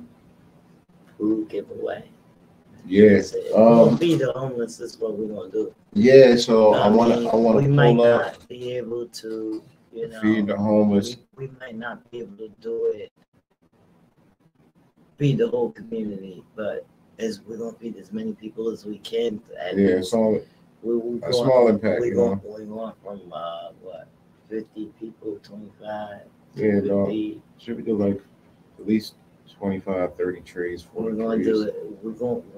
Speaker 4: food giveaway.
Speaker 2: Yeah.
Speaker 4: We'll feed the homeless. This is what we're going to do.
Speaker 2: Yeah, so I want to
Speaker 4: we might
Speaker 2: pull up,
Speaker 4: not be able to, you know,
Speaker 2: feed the homeless.
Speaker 4: We might not be able to do it, feed the whole community, but as we're going to feed as many people as we can.
Speaker 2: Yeah, it's all a small impact.
Speaker 4: We're going from, 50 people, 25,
Speaker 2: Yeah,
Speaker 4: 50.
Speaker 2: Should we do like at least 25, 30 trays?
Speaker 4: We're going to do it. We're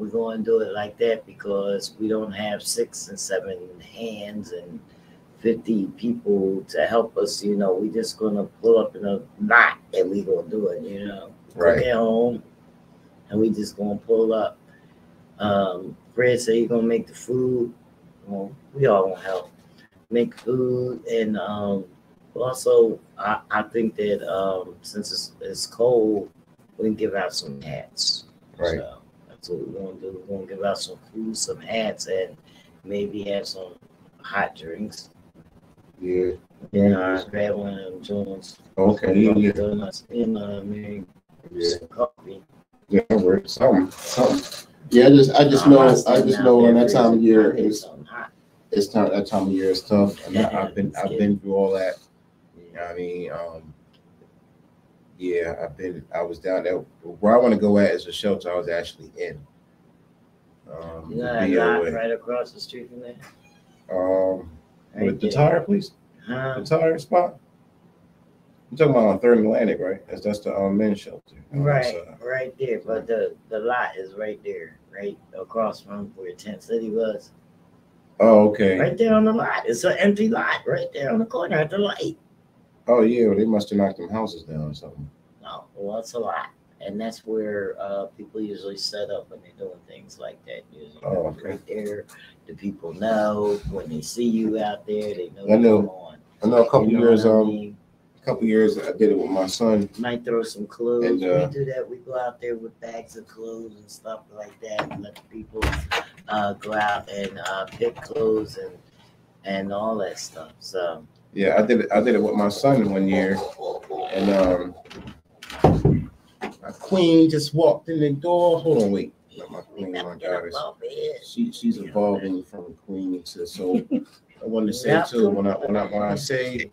Speaker 4: going to do it like that because we don't have 6 and 7 hands and 50 people to help us. You know, we just going to pull up in a lot and we going to do it. You know,
Speaker 2: Right.
Speaker 4: Cook at home, and we just going to pull up. Fred said he's going to make the food. Well, we all want to help make food, and also I think that since it's cold, we can give out some hats.
Speaker 2: Right.
Speaker 4: So that's what we're gonna do. We're gonna give out some food, some hats, and maybe have some hot drinks.
Speaker 2: Yeah.
Speaker 4: You know, I grab one of them joints.
Speaker 2: Okay. Yeah.
Speaker 4: Donuts, you know what I mean? Some coffee.
Speaker 2: Yeah, we're something. Yeah, I just know when that time of year is that time of year is tough. And I've been through all that. You know what I mean? Yeah, I was down there. Where I want to go at is a shelter I was actually in.
Speaker 4: You got a lot right across the street from there?
Speaker 2: With the tire, please? The tire spot? You're talking about on 3rd and Atlantic, right? That's the men's shelter.
Speaker 4: Right there. But the lot is right there, right across from where Tent City was.
Speaker 2: Oh, okay.
Speaker 4: Right there on the lot. It's an empty lot right there on the corner at the light.
Speaker 2: Oh, yeah. Well, they must have knocked them houses down or something.
Speaker 4: No, well, it's a lot. And that's where people usually set up when they're doing things like that. Usually right there. The people know when they see you out there, they know what's going on.
Speaker 2: I know a couple years couple years I did it with my son.
Speaker 4: Might throw some clothes.
Speaker 2: And,
Speaker 4: We do that. We go out there with bags of clothes and stuff like that, and let the people go out and pick clothes and all that stuff. So
Speaker 2: yeah, I did it with my son one year, and my queen just walked in the door. Hold on, wait. Not my queen, my goddess. She's evolving from a queen to so. I wanted to say too when I say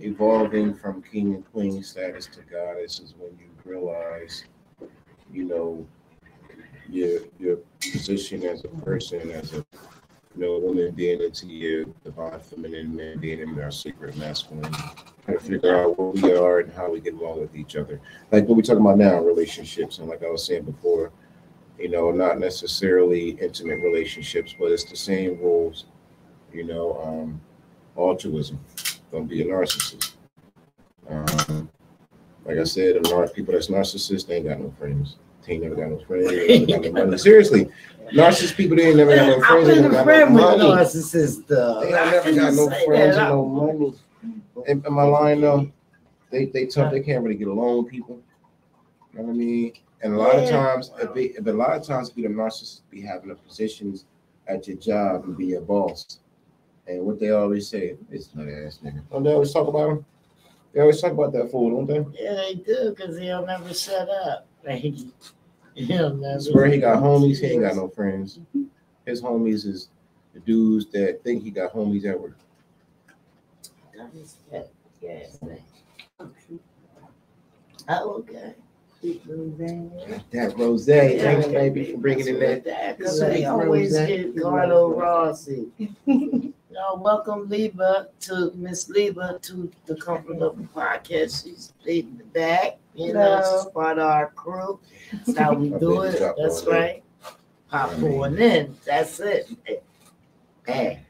Speaker 2: evolving from king and queen status to goddess is when you realize, you know, your position as a person, as a woman being into your divine feminine, men being in our secret masculine, trying to figure out where we are and how we get along with each other. Like what we're talking about now, relationships, and like I was saying before, not necessarily intimate relationships, but it's the same rules. Altruism. Don't be a narcissist. Like I said, people that's narcissists, they ain't got no friends. They ain't never got no friends. They ain't got no money. Seriously, narcissist people, they ain't never got no friends. They ain't got no money.
Speaker 4: Narcissists, though.
Speaker 2: They ain't never got no friends and no money. Am I lying though? They tough. They can't really get along with people. You know what I mean? And a lot of times, be the narcissists be having the positions at your job and be your boss. And what they always say, it's nut ass nigga. Don't they always talk about him? They always talk about that fool, don't they?
Speaker 4: Yeah, they do, because he'll never shut up.
Speaker 2: Swear he got homies, he ain't got no friends. His homies is the dudes that think he got homies at work.
Speaker 4: Oh, okay.
Speaker 2: That rose. Thanks, baby, for bringing in that.
Speaker 4: Because we always get Carlo Rossi. Welcome Miss Leva to the Comfort Level Podcast. She's back, she's part of our crew. That's how we do it. That's right. Popcorn in. That's it. Hey,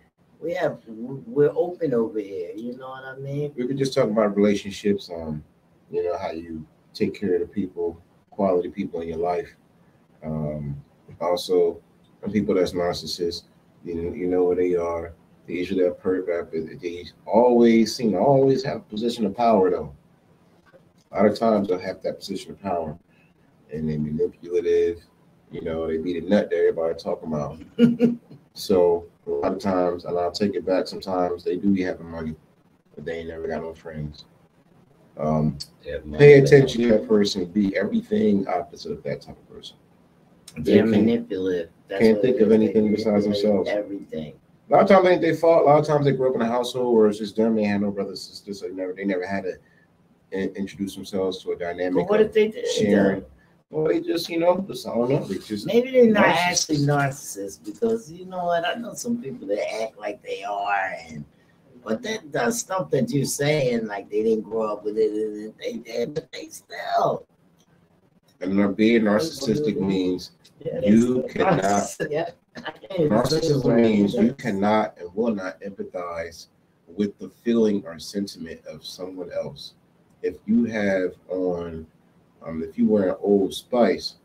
Speaker 4: we're open over here. You know what I mean?
Speaker 2: We were just talking about relationships. How you take care of the people, quality people in your life. Also, people that's narcissists. You know where they are. They usually have they always seem to always have a position of power, though. A lot of times they'll have that position of power, and they're manipulative. They be the nut that everybody talking about. So a lot of times, and I'll take it back. Sometimes they do be having money, but they ain't never got no friends. Pay attention to that person. Be everything opposite of that type of person.
Speaker 4: They're manipulative.
Speaker 2: Can't think of anything besides themselves.
Speaker 4: Everything.
Speaker 2: A lot of times it ain't their fault. A lot of times they grew up in a household where it's just them. They had no brothers and sisters. So they never had to introduce themselves to a dynamic.
Speaker 4: But what if they did?
Speaker 2: Sharing. Well, they just, I don't know. They just
Speaker 4: maybe they're not actually narcissists because you know what? I know some people that act like they are, but that the stuff that you're saying, like they didn't grow up with it, and they did, but they still.
Speaker 2: And being narcissistic means you cannot. Narcissism means you cannot and will not empathize with the feeling or sentiment of someone else. If you have on, if you wear an Old Spice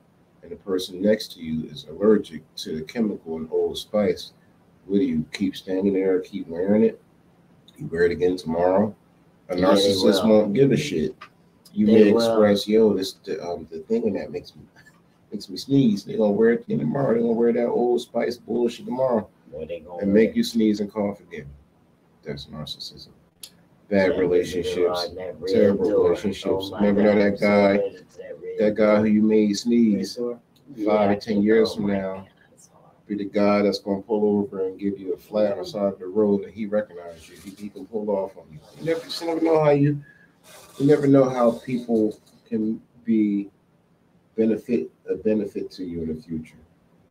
Speaker 2: and the person next to you is allergic to the chemical in Old Spice, will you keep standing there or keep wearing it? You wear it again tomorrow? A narcissist won't give a shit. You may express, the thing in that makes me sneeze. They're gonna wear it again tomorrow. They're gonna wear that Old Spice bullshit tomorrow and make you sneeze and cough again. That's narcissism. Bad relationships, terrible relationships. Remember that guy who you made sneeze 5 or 10 years from now, be the guy that's gonna pull over and give you a flat on the side of the road and he recognizes you. He can pull off on you. You never know how people can be a benefit to you in the future.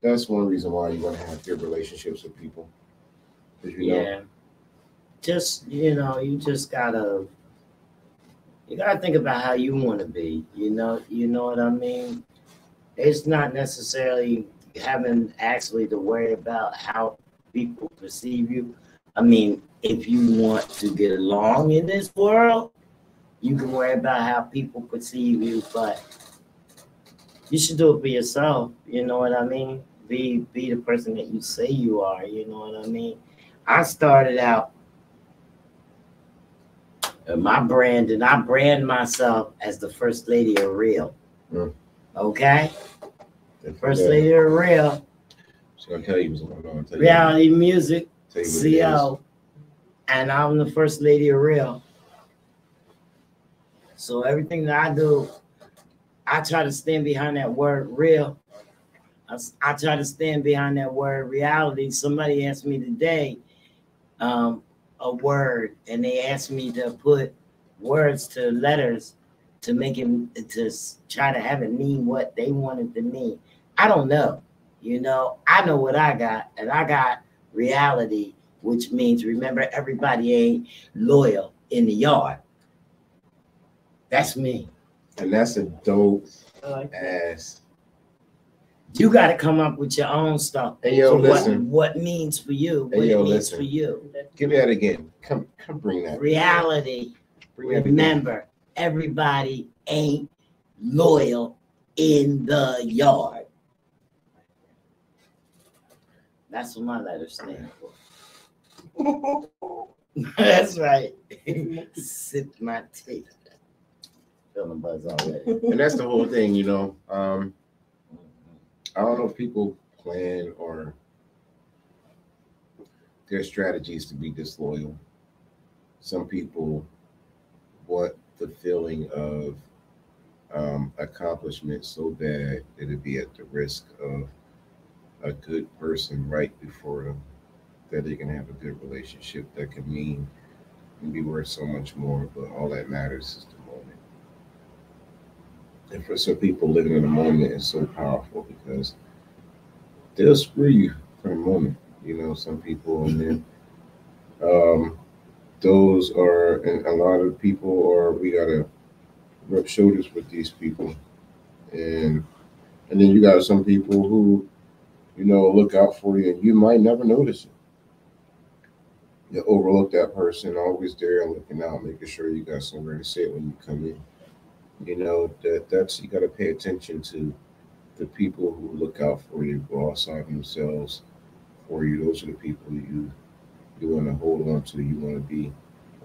Speaker 2: That's one reason why you want to have good relationships with people.
Speaker 4: Just you gotta think about how you want to be. You know what I mean? It's not necessarily having actually to worry about how people perceive you. I mean, if you want to get along in this world, you can worry about how people perceive you, but you should do it for yourself. You know what I mean? Be the person that you say you are. You know what I mean? I started out my brand, and I brand myself as the first lady of real. Okay? The first lady of real.
Speaker 2: She's gonna tell you what's going on.
Speaker 4: Reality music, CO. And I'm the first lady of real. So everything that I do, I try to stand behind that word real. I try to stand behind that word reality. Somebody asked me today a word, and they asked me to put words to letters to make it, to try to have it mean what they wanted to mean. I don't know. You know, I know what I got, and I got reality, which means, remember, everybody ain't loyal in the yard. That's me.
Speaker 2: And that's a dope ass.
Speaker 4: You got to come up with your own stuff.
Speaker 2: Hey, yo, listen.
Speaker 4: What means for you? What it means for you?
Speaker 2: Give me that again. Come bring that.
Speaker 4: Reality. Remember, everybody ain't loyal in the yard. That's what my letters stand for. That's right. Sip my tea. Feeling buzz already.
Speaker 2: And that's the whole thing, you know. I don't know if people plan or their strategies to be disloyal. Some people want the feeling of accomplishment so bad that it'd be at the risk of a good person right before them, that they can have a good relationship that can mean and be worth so much more, but all that matters is the moment. And for some people, living in the moment is so powerful because they'll screw you for a moment. You know, some people, and then those are, and a lot of people are, we gotta rub shoulders with these people, and then you got some people who, you know, look out for you, and you might never notice it. You overlook that person, always there and looking out, making sure you got somewhere to sit when you come in. You know, that's you got to pay attention to the people who look out for you, go outside themselves for you. Those are the people you want to hold on to. You want to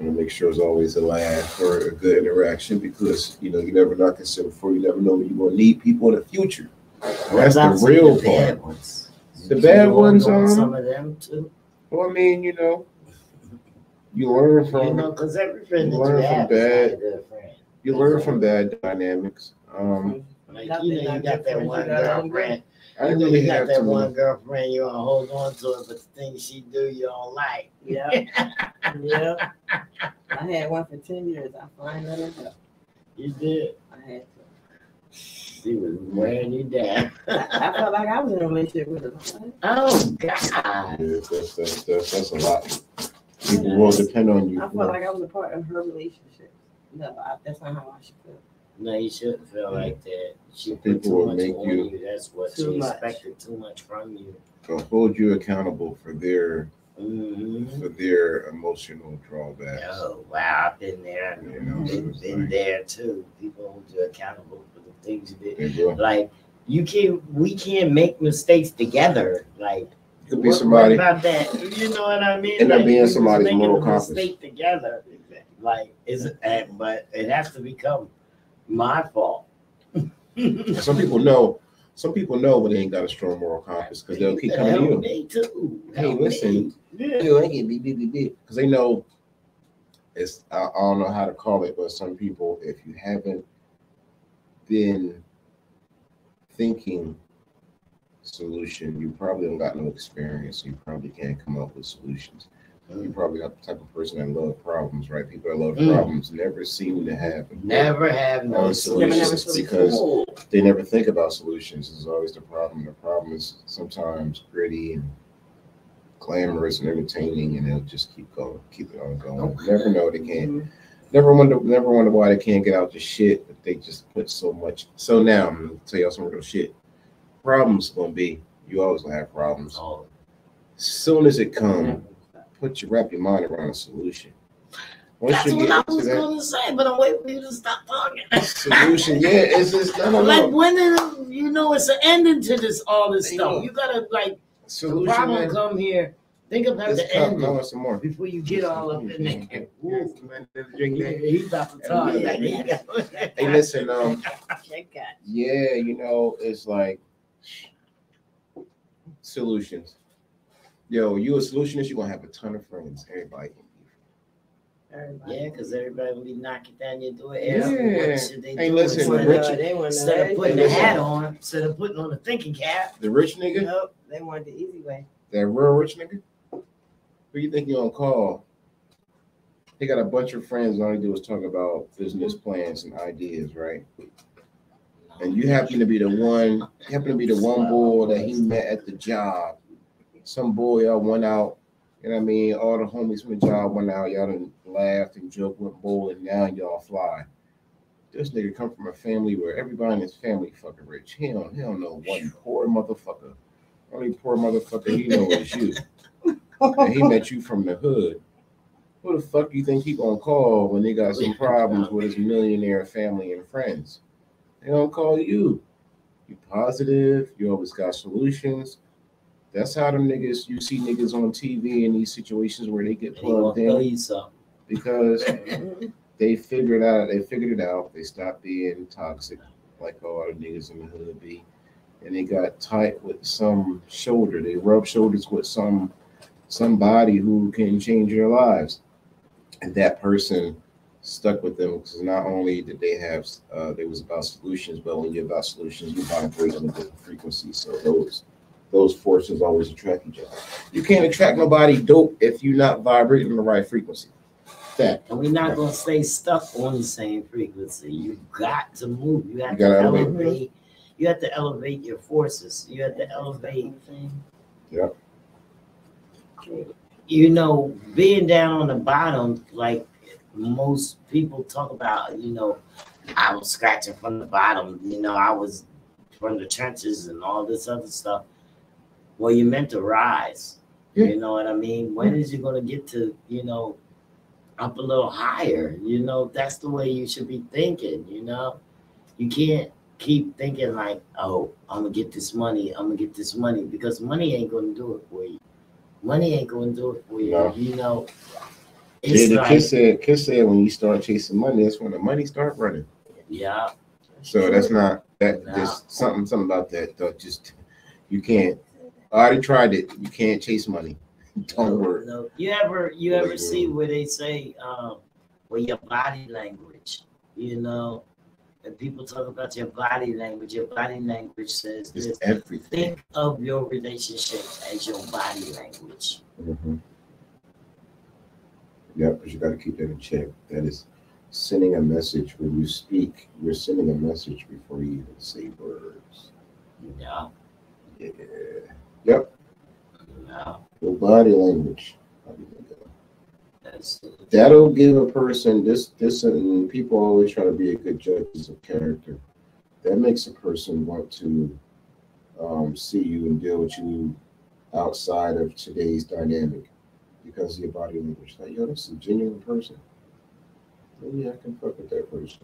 Speaker 2: make sure it's always alive for a good interaction, because you know you never knock yourself before. You never know when you're going to need people in the future. That's the real part. The bad ones,
Speaker 4: some of them too.
Speaker 2: Well, I mean, you know, you learn from,
Speaker 4: you know, because every friend
Speaker 2: you learn from bad.
Speaker 4: friend.
Speaker 2: You learn from bad dynamics.
Speaker 4: Like, you know, you got that one girlfriend.
Speaker 2: I didn't really
Speaker 4: got
Speaker 2: have
Speaker 4: that
Speaker 2: to.
Speaker 4: one girlfriend, you want to hold on to it, but the things she do, you don't like.
Speaker 1: Yeah. Yeah. I had one for 10 years. I finally let her go.
Speaker 4: You did.
Speaker 1: I had to.
Speaker 4: She was wearing you down.
Speaker 1: I felt like I was in a relationship with her.
Speaker 4: Oh, God.
Speaker 2: Yeah, that's a lot. People will depend on you.
Speaker 1: I felt like I was a part of her relationship. No, that's not how I should feel.
Speaker 4: No, you shouldn't feel like that. She put
Speaker 2: People
Speaker 4: too
Speaker 2: will
Speaker 4: much
Speaker 2: make
Speaker 4: on
Speaker 2: you.
Speaker 4: That's what
Speaker 1: Too
Speaker 4: she
Speaker 1: much.
Speaker 4: expected too much from you.
Speaker 2: They'll hold you accountable for their
Speaker 4: Mm-hmm.
Speaker 2: for their emotional drawbacks.
Speaker 4: Oh, wow. I've been there.
Speaker 2: You know, so it's
Speaker 4: been
Speaker 2: like-
Speaker 4: there too. People hold you accountable for the things you did.
Speaker 2: They will.
Speaker 4: Like, we can't make mistakes together. Like,
Speaker 2: Could be
Speaker 4: what
Speaker 2: somebody.
Speaker 4: about that? You know what I mean?
Speaker 2: End up
Speaker 4: Like,
Speaker 2: being
Speaker 4: we was
Speaker 2: somebody's
Speaker 4: making
Speaker 2: moral
Speaker 4: a
Speaker 2: compass.
Speaker 4: mistake together. Like, but it has to become my fault.
Speaker 2: Some people know. Some people know, but they ain't got a strong moral compass because they'll keep coming to you.
Speaker 4: Me too.
Speaker 2: Hey,
Speaker 4: Help
Speaker 2: listen.
Speaker 4: me.
Speaker 2: I get because they know it's. I don't know how to call it, but some people, if you haven't been thinking solution, you probably don't got no experience. You probably can't come up with solutions. You probably got the type of person that love problems, right? People that love problems never seem to have
Speaker 4: Never have no
Speaker 2: solutions
Speaker 1: solutions.
Speaker 2: because they never think about solutions. It's always the problem. The problem is sometimes gritty and glamorous and entertaining, and they'll just keep it on going.
Speaker 4: Okay.
Speaker 2: Never know they can't. Never wonder why they can't get out the shit, but they just put so much. So now I'm gonna tell y'all some real shit. Problems gonna be. You always gonna have problems.
Speaker 4: Oh.
Speaker 2: As soon as it comes, wrap your mind around a solution. Once
Speaker 4: That's
Speaker 2: you
Speaker 4: what
Speaker 2: get
Speaker 4: I
Speaker 2: into
Speaker 4: was
Speaker 2: that
Speaker 4: gonna say, but I'm waiting for you to stop talking.
Speaker 2: solution, yeah, it's just I don't
Speaker 4: Like,
Speaker 2: know.
Speaker 4: when it's an ending to all this
Speaker 2: You
Speaker 4: stuff.
Speaker 2: know.
Speaker 4: You gotta, like, the
Speaker 2: Solution,
Speaker 4: problem
Speaker 2: man.
Speaker 4: come here Think about
Speaker 2: This
Speaker 4: the
Speaker 2: cup,
Speaker 4: ending
Speaker 2: no, some more.
Speaker 4: before you get all up in there.
Speaker 2: Yes, man, drink that.
Speaker 4: He's about to talk.
Speaker 2: Hey, listen,
Speaker 4: Check out.
Speaker 2: yeah, you know, it's like solutions. Yo, you a solutionist, you're gonna have a ton of friends. Everybody can be.
Speaker 4: Yeah, because everybody will be knocking down your door.
Speaker 2: Yeah.
Speaker 4: What should they
Speaker 2: Hey,
Speaker 4: do
Speaker 2: listen,
Speaker 4: instead of putting the hat on, instead of putting on the thinking cap?
Speaker 2: The rich nigga,
Speaker 1: Nope, they want the easy way.
Speaker 2: that real rich nigga, who you think you gonna call? He got a bunch of friends. All he do is talk about business plans and ideas, right? And you happen to be the one. You happen to be the one boy that he met at the job. Some boy y'all went out. You know what I mean? All the homies from the job went out. Y'all done laughed and joked, went bowling. Now y'all fly. This nigga come from a family where everybody in his family fucking rich. He don't know one poor motherfucker. Only poor motherfucker he know is you. And he met you from the hood. Who the fuck you think he gonna call when they got some problems with his millionaire family and friends? They don't call you. You positive. You always got solutions. That's how them niggas. You see niggas on TV in these situations where they get plugged in because they figured it out. They stopped being toxic like all the niggas in the hood be, and they got tight with some shoulder. They rub shoulders with somebody who can change their lives, and that person stuck with them because not only did they have they was about solutions, but when you're about solutions, you vibrate on a different frequency. So those forces always attract each other. You can't attract nobody dope if you're not vibrating on the right frequency. That.
Speaker 4: And we're not gonna stay stuck on the same frequency. You got to move. You have to
Speaker 2: gotta
Speaker 4: elevate. You have to elevate your forces. You have to elevate.
Speaker 2: Yep.
Speaker 4: You know, being down on the bottom, like most people talk about, you know, I was scratching from the bottom, you know, I was from the trenches and all this other stuff. Well, you're meant to rise.
Speaker 2: Yeah.
Speaker 4: You know what I mean? When is you gonna get to, you know, up a little higher? You know, that's the way you should be thinking, you know. You can't keep thinking like, oh, I'm gonna get this money, because money ain't gonna do it for you. Money ain't gonna do it for you.
Speaker 2: No.
Speaker 4: You know,
Speaker 2: Yeah,
Speaker 4: it's
Speaker 2: the
Speaker 4: like,
Speaker 2: kid said when you start chasing money, that's when the money start running.
Speaker 4: yeah.
Speaker 2: So that's not that.
Speaker 4: No.
Speaker 2: There's something about that. Just you can't. I already tried it. You can't chase money. Don't work.
Speaker 4: No. You ever see where they say, well, your body language, you know, and people talk about your body language says
Speaker 2: It's
Speaker 4: this.
Speaker 2: everything.
Speaker 4: Think of your relationship as your body language.
Speaker 2: Mm-hmm. Yeah, because you got to keep that in check. That is sending a message. When you speak, you're sending a message before you even say words.
Speaker 4: Yeah.
Speaker 2: Yeah. Yep.
Speaker 4: Yeah.
Speaker 2: Your body language.
Speaker 4: That's
Speaker 2: That'll give a person this, and people always try to be a good judge of character. That makes a person want to see you and deal with you outside of today's dynamic because of your body language. Like, yo, that's a genuine person. Maybe I can fuck with that person.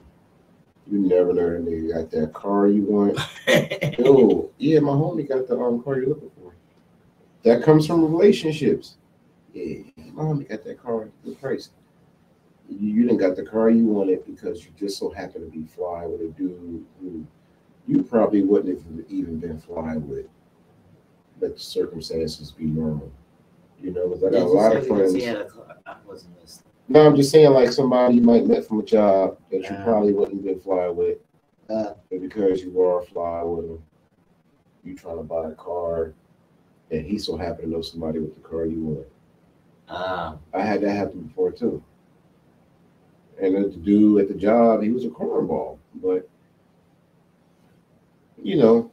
Speaker 2: You never know that nigga got that car you want. Yo, yeah, my homie got the car you're looking for. That comes from relationships. Yeah, my homie got that car, good price. You didn't got the car you wanted because you just so happen to be fly with a dude who you probably wouldn't have even been fly with. Let the circumstances be normal. You know, because I got a lot of friends.
Speaker 4: I wasn't listening.
Speaker 2: No, I'm just saying, like somebody you might met from a job that you probably wouldn't have been fly with, but because you are fly with him, you trying to buy a car, and he so happened to know somebody with the car you want. I had that happen before too. And the dude at the job, he was a cornball, but you know,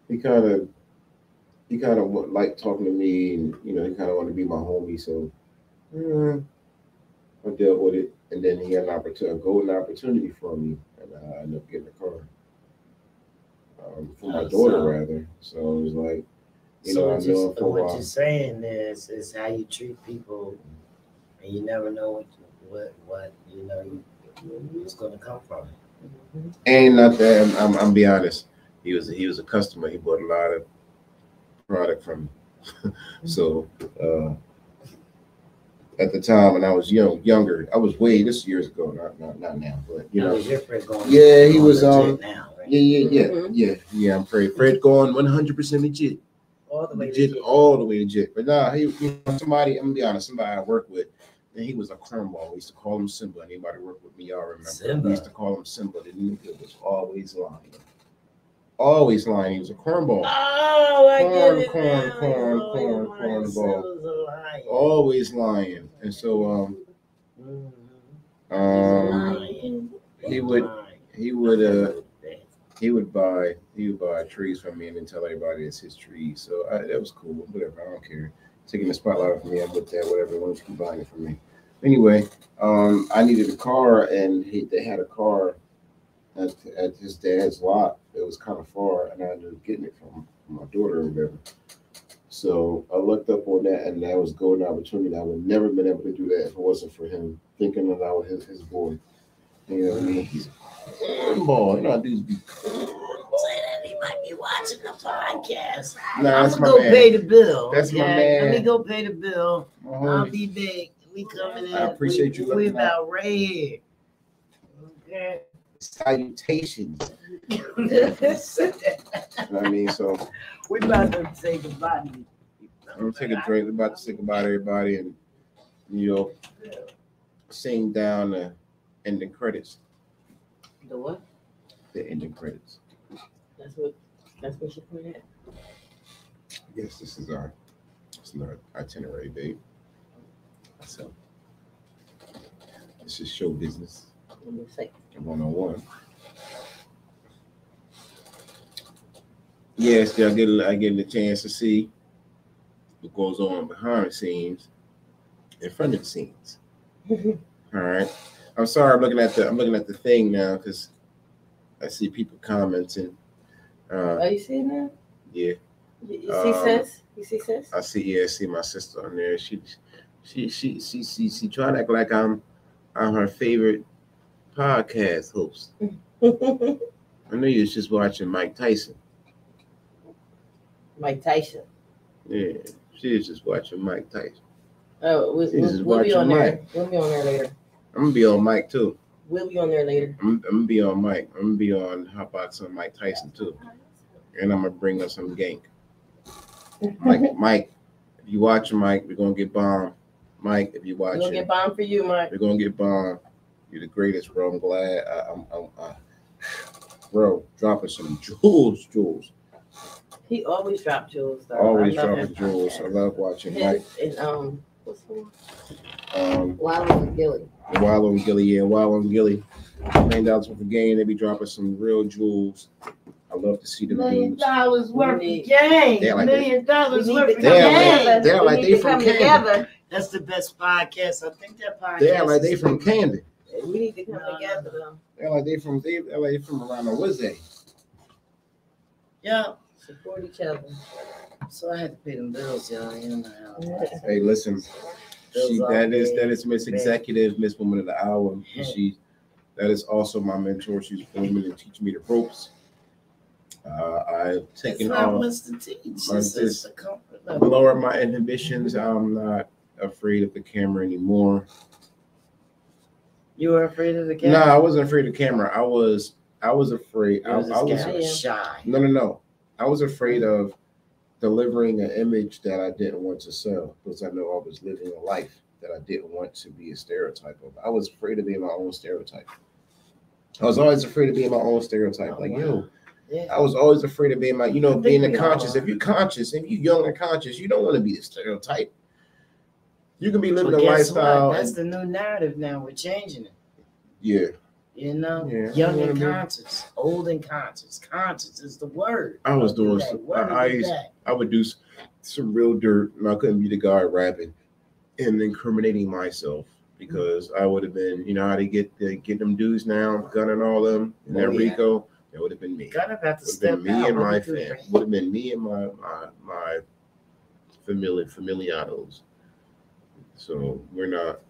Speaker 2: he kind of liked talking to me, and you know, he kind of wanted to be my homie, so. I dealt with it, and then he had a golden opportunity for me, and I ended up getting a car for my daughter, rather. So it was like, you know, I know for a while.
Speaker 4: What you're saying is how you treat people, and you never know what you know what's going to come from it.
Speaker 2: And not that I'm be honest, he was a customer. He bought a lot of product from me. So at the time when I was younger, I was this years ago, not now, but you know. Yeah, he was now, right? Yeah. I'm Fred going 100% legit.
Speaker 1: All the way
Speaker 2: legit. But nah, he somebody, I'm gonna be honest, somebody I work with, and he was a cornball. We used to call him Simba. Anybody work with me, y'all remember?
Speaker 1: Simba.
Speaker 2: We used to call him Simba. The nigga was always lying. Always lying. He was a cornball.
Speaker 1: Oh, I get it.
Speaker 2: Cornball. Always lying. And so he would buy trees from me and then tell everybody it's his trees. So that was cool. Whatever, I don't care. Taking the spotlight off me, I'm with that. Whatever, why don't you keep buying it from me? Anyway, I needed a car, and they had a car at his dad's lot. It was kind of far, and I ended up getting it from my daughter or whatever. So I looked up on that, and that was a golden opportunity. I would never been able to do that if it wasn't for him thinking that I was his boy. You know what I mean? He's a cornball. You know how dudes be.
Speaker 4: He might be watching the podcast.
Speaker 2: Nah,
Speaker 4: I'm gonna go pay the bill.
Speaker 2: That's my man.
Speaker 4: Let me go pay the bill. I'll be big. We coming in.
Speaker 2: I appreciate you.
Speaker 4: We about right here. Okay.
Speaker 2: Salutations. You know what I mean? So
Speaker 4: we about to say goodbye.
Speaker 2: I'm gonna take a drink. We're about to say goodbye to everybody, and sing down the ending credits.
Speaker 1: The what?
Speaker 2: The ending credits.
Speaker 1: That's what you put in.
Speaker 2: Yes, this is our itinerary, babe. So this is show business. 101. Yes, I get a chance to see what goes on behind the scenes, in front of the scenes. All right. I'm sorry. I'm looking at the thing now because I see people commenting.
Speaker 1: Are you seeing that?
Speaker 2: Yeah.
Speaker 1: You see sis? You see sis?
Speaker 2: I see my sister on there. She trying to act like I'm her favorite podcast host. I know you was just watching Mike Tyson.
Speaker 1: Mike Tyson.
Speaker 2: Yeah, she was just watching Mike Tyson.
Speaker 1: Oh, we'll be on there. We'll be on there later.
Speaker 2: I'm gonna be on Mike too.
Speaker 1: We'll be on there later.
Speaker 2: I'm gonna be on Mike. I'm gonna be on Hot Box on Mike Tyson too, and I'm gonna bring us some gank. Mike, if you watching Mike, we're gonna get bombed. Mike, if you watching,
Speaker 1: we're gonna get bombed for you, Mike.
Speaker 2: We're gonna get bombed. You're the greatest, bro. I'm glad. Bro, dropping some jewels.
Speaker 1: He always dropped jewels, though.
Speaker 2: Always dropping jewels. I love watching Mike.
Speaker 1: And what's the one? Wallow and Gilly.
Speaker 2: Wallow and Gilly, yeah. Wallow and Gilly. $1 worth of game. They be dropping some real jewels. I love to see them.
Speaker 4: $1 million worth of game. $1 million worth of
Speaker 2: game. They're like they from Camden.
Speaker 4: That's the best podcast. I think that podcast.
Speaker 2: They're like they from Camden.
Speaker 1: We need to come together, though.
Speaker 2: They're like they from around the woods.
Speaker 4: Yeah.
Speaker 1: Support each other.
Speaker 4: So I had to pay them bills, y'all.
Speaker 2: Hey, listen. That is Miss Executive, Miss Woman of the Hour. That is also my mentor. She's a woman and teach me the ropes. I've taken off. Just lower my inhibitions. I'm not afraid of the camera anymore.
Speaker 4: You were afraid of the camera?
Speaker 2: No, I wasn't afraid of the camera. I was afraid. I was
Speaker 4: shy.
Speaker 2: No. I was afraid of delivering an image that I didn't want to sell because I know I was living a life that I didn't want to be a stereotype of. I was afraid of being my own stereotype. I was always afraid of being my own stereotype. I was always afraid of being being a conscious. If you're conscious, if you're young and conscious, you don't want to be the stereotype. You can be living a lifestyle.
Speaker 4: That's the new narrative now. We're changing it.
Speaker 2: Yeah.
Speaker 4: Young and conscious, old and conscious. Conscious is the word.
Speaker 2: I was doing I would do some real dirt, and I couldn't be the guy rapping and incriminating myself because I would have been, how they get them dudes now, Gun and all them, and then Rico. That would have been me.
Speaker 4: Gun about to step out.
Speaker 2: And my fam. Would have been me and my familiados. So we're not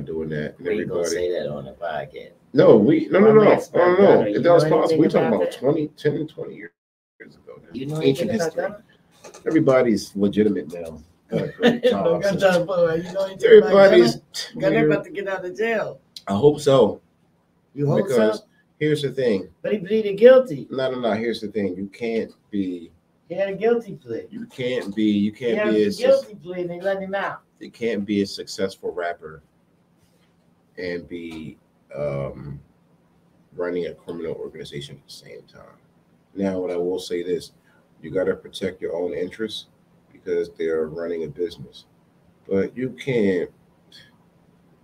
Speaker 2: doing that. And
Speaker 4: we gonna say that on the podcast.
Speaker 2: No. If that was possible, we're talking about 10 and 20 years ago.
Speaker 4: You know anything about that?
Speaker 2: Everybody's legitimate now.
Speaker 4: Don't get that boy. You know,
Speaker 2: Everybody's
Speaker 4: Gunner about to get out of jail.
Speaker 2: I hope so.
Speaker 4: You hope
Speaker 2: Because
Speaker 4: so?
Speaker 2: here's the thing.
Speaker 4: But he pleaded guilty.
Speaker 2: No. Here's the thing. You can't be.
Speaker 4: He had a guilty plea.
Speaker 2: You can't be
Speaker 4: He had a guilty plea and they let him out.
Speaker 2: You can't be a successful rapper and be running a criminal organization at the same time. Now, what I will say this, you got to protect your own interests because they're running a business. But you can't,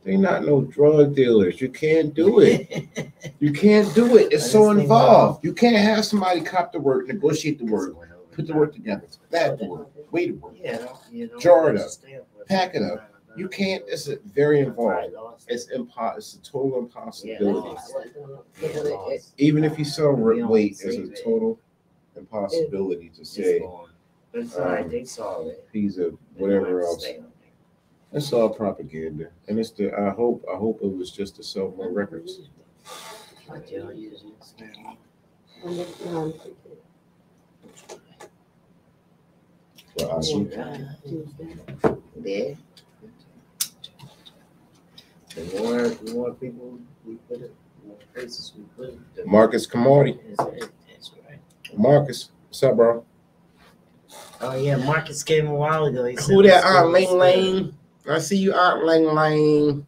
Speaker 2: they're not no drug dealers. You can't do it. You can't do it. It's so involved. You can't have somebody cop the work, negotiate the work, put the work together, bag the work, weigh the work, jar it up, pack it up. You can't, it's a very involved. It's a total impossibility. Even if you sell weight, it's a total impossibility to say he's a whatever else. It's all propaganda. And it's the I hope it was just to sell more records. Well,
Speaker 4: Yeah. The more people we put it, the more places we put it.
Speaker 2: Marcus Camardi.
Speaker 4: That's right.
Speaker 2: Marcus, what's up, bro?
Speaker 4: Oh yeah, Marcus came a while ago. He said,
Speaker 2: Who that Aunt Ling Ling? I see you, Aunt Ling Ling.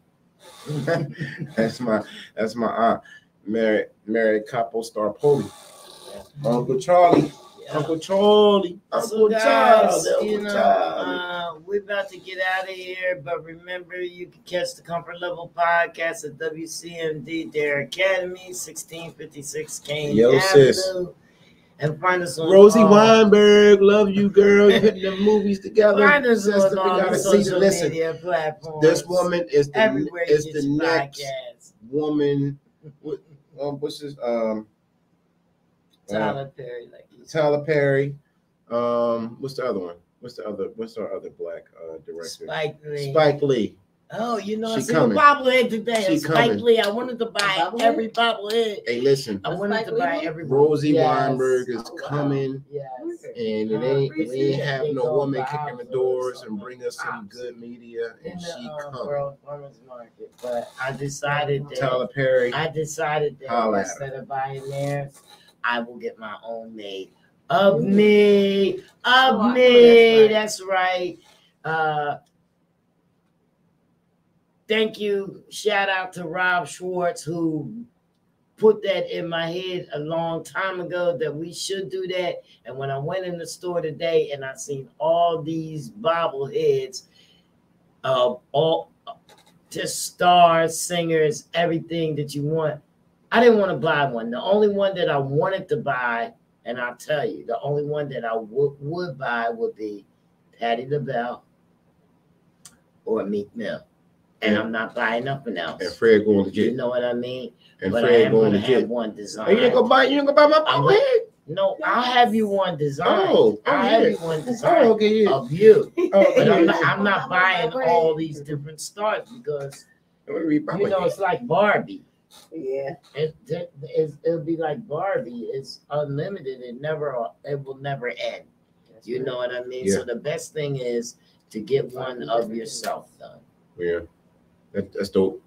Speaker 2: that's my aunt, Mary Capo Star Poli. Uncle Charlie. Uncle Charlie.
Speaker 4: So guys, we're about to get out of here, but remember you can catch the Comfort Level podcast at WCMD Dare Academy, 1656 Kane Avenue.
Speaker 2: Sis.
Speaker 4: And find us on
Speaker 2: Rosie Weinberg, love you, girl. You're putting the movies together.
Speaker 4: Find us on all the social
Speaker 2: listen,
Speaker 4: media platforms.
Speaker 2: This woman is the
Speaker 4: everywhere
Speaker 2: is the next
Speaker 4: podcast.
Speaker 2: Woman. What's his
Speaker 4: Tyler Perry,
Speaker 2: Tyler Perry. What's the other one? What's our other black director? Spike Lee.
Speaker 4: Oh, you know, I
Speaker 2: she
Speaker 4: seen a bobblehead today. Spike Lee. I wanted to buy every bobblehead.
Speaker 2: Hey, listen.
Speaker 4: I wanted to buy every.
Speaker 2: Rosie Weinberg is coming.
Speaker 4: Yes.
Speaker 2: And it ain't have no woman kicking the doors and bring us some good media, and she coming.
Speaker 4: Market, but I decided that
Speaker 2: Tyler Perry.
Speaker 4: I decided that instead of buying theirs, I will get my own made of me. That's right. Thank you. Shout out to Rob Schwartz, who put that in my head a long time ago that we should do that. And when I went in the store today and I seen all these bobbleheads of all just stars, singers, everything that you want, I didn't want to buy one. The only one that I wanted to buy, and I'll tell you, the only one that I would buy would be Patti LaBelle or Meek Mill. And I'm not buying nothing else.
Speaker 2: And Fred going legit.
Speaker 4: You know what I mean?
Speaker 2: And
Speaker 4: but
Speaker 2: Fred
Speaker 4: I am
Speaker 2: going
Speaker 4: gonna
Speaker 2: legit.
Speaker 4: have one design.
Speaker 2: You ain't gonna buy my bobblehead?
Speaker 4: No, I'll have you one design.
Speaker 2: I'll
Speaker 4: have you one design of you. But I'm not buying all these different stars because it's like Barbie.
Speaker 1: Yeah.
Speaker 4: It'll be like Barbie. It's unlimited. It will never end. You know what I mean?
Speaker 2: Yeah.
Speaker 4: So the best thing is to get one of yourself done.
Speaker 2: Yeah. That's dope.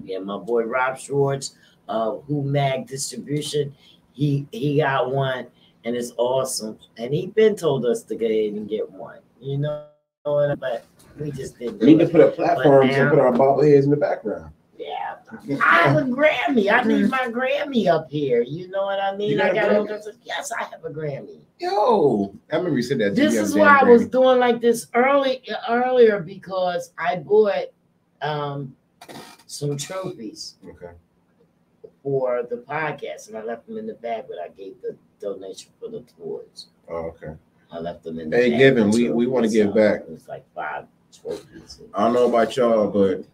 Speaker 4: Yeah, my boy Rob Schwartz, Who Mag Distribution, he got one and it's awesome. And he been told us to go ahead and get one, you know, but we just didn't.
Speaker 2: We need to put up platforms and put our bobbleheads in the background.
Speaker 4: Yeah, I have a Grammy. I need my Grammy up here. You know what I mean? Yes, I have a Grammy.
Speaker 2: Yo, I remember you said that.
Speaker 4: This is why I was doing like this earlier because I bought some trophies for the podcast, and I left them in the bag, but I gave the donation for the toys.
Speaker 2: Oh, okay.
Speaker 4: I left them in the bag.
Speaker 2: Hey, Given, we want to give back.
Speaker 4: It was like 5 trophies.
Speaker 2: I don't know about y'all, but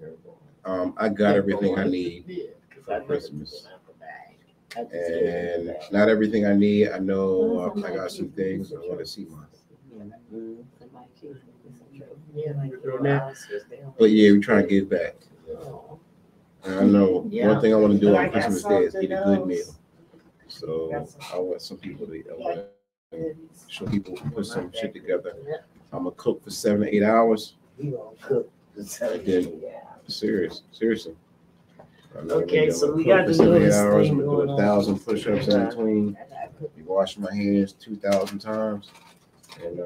Speaker 2: I got everything I need for Christmas. And not everything I need. I know I got some things I want to see mine. But yeah, we're trying to give back. And I know one thing I want to do on Christmas Day is eat a good meal. So I want some people to show people put some shit together. I'm gonna cook for 7 to 8 hours.
Speaker 4: You gonna cook for 7 to 8 hours.
Speaker 2: Seriously.
Speaker 4: Okay, so we got to do this thing
Speaker 2: do
Speaker 4: going on.
Speaker 2: 1,000 push-ups in between. We wash my hands 2,000 times, and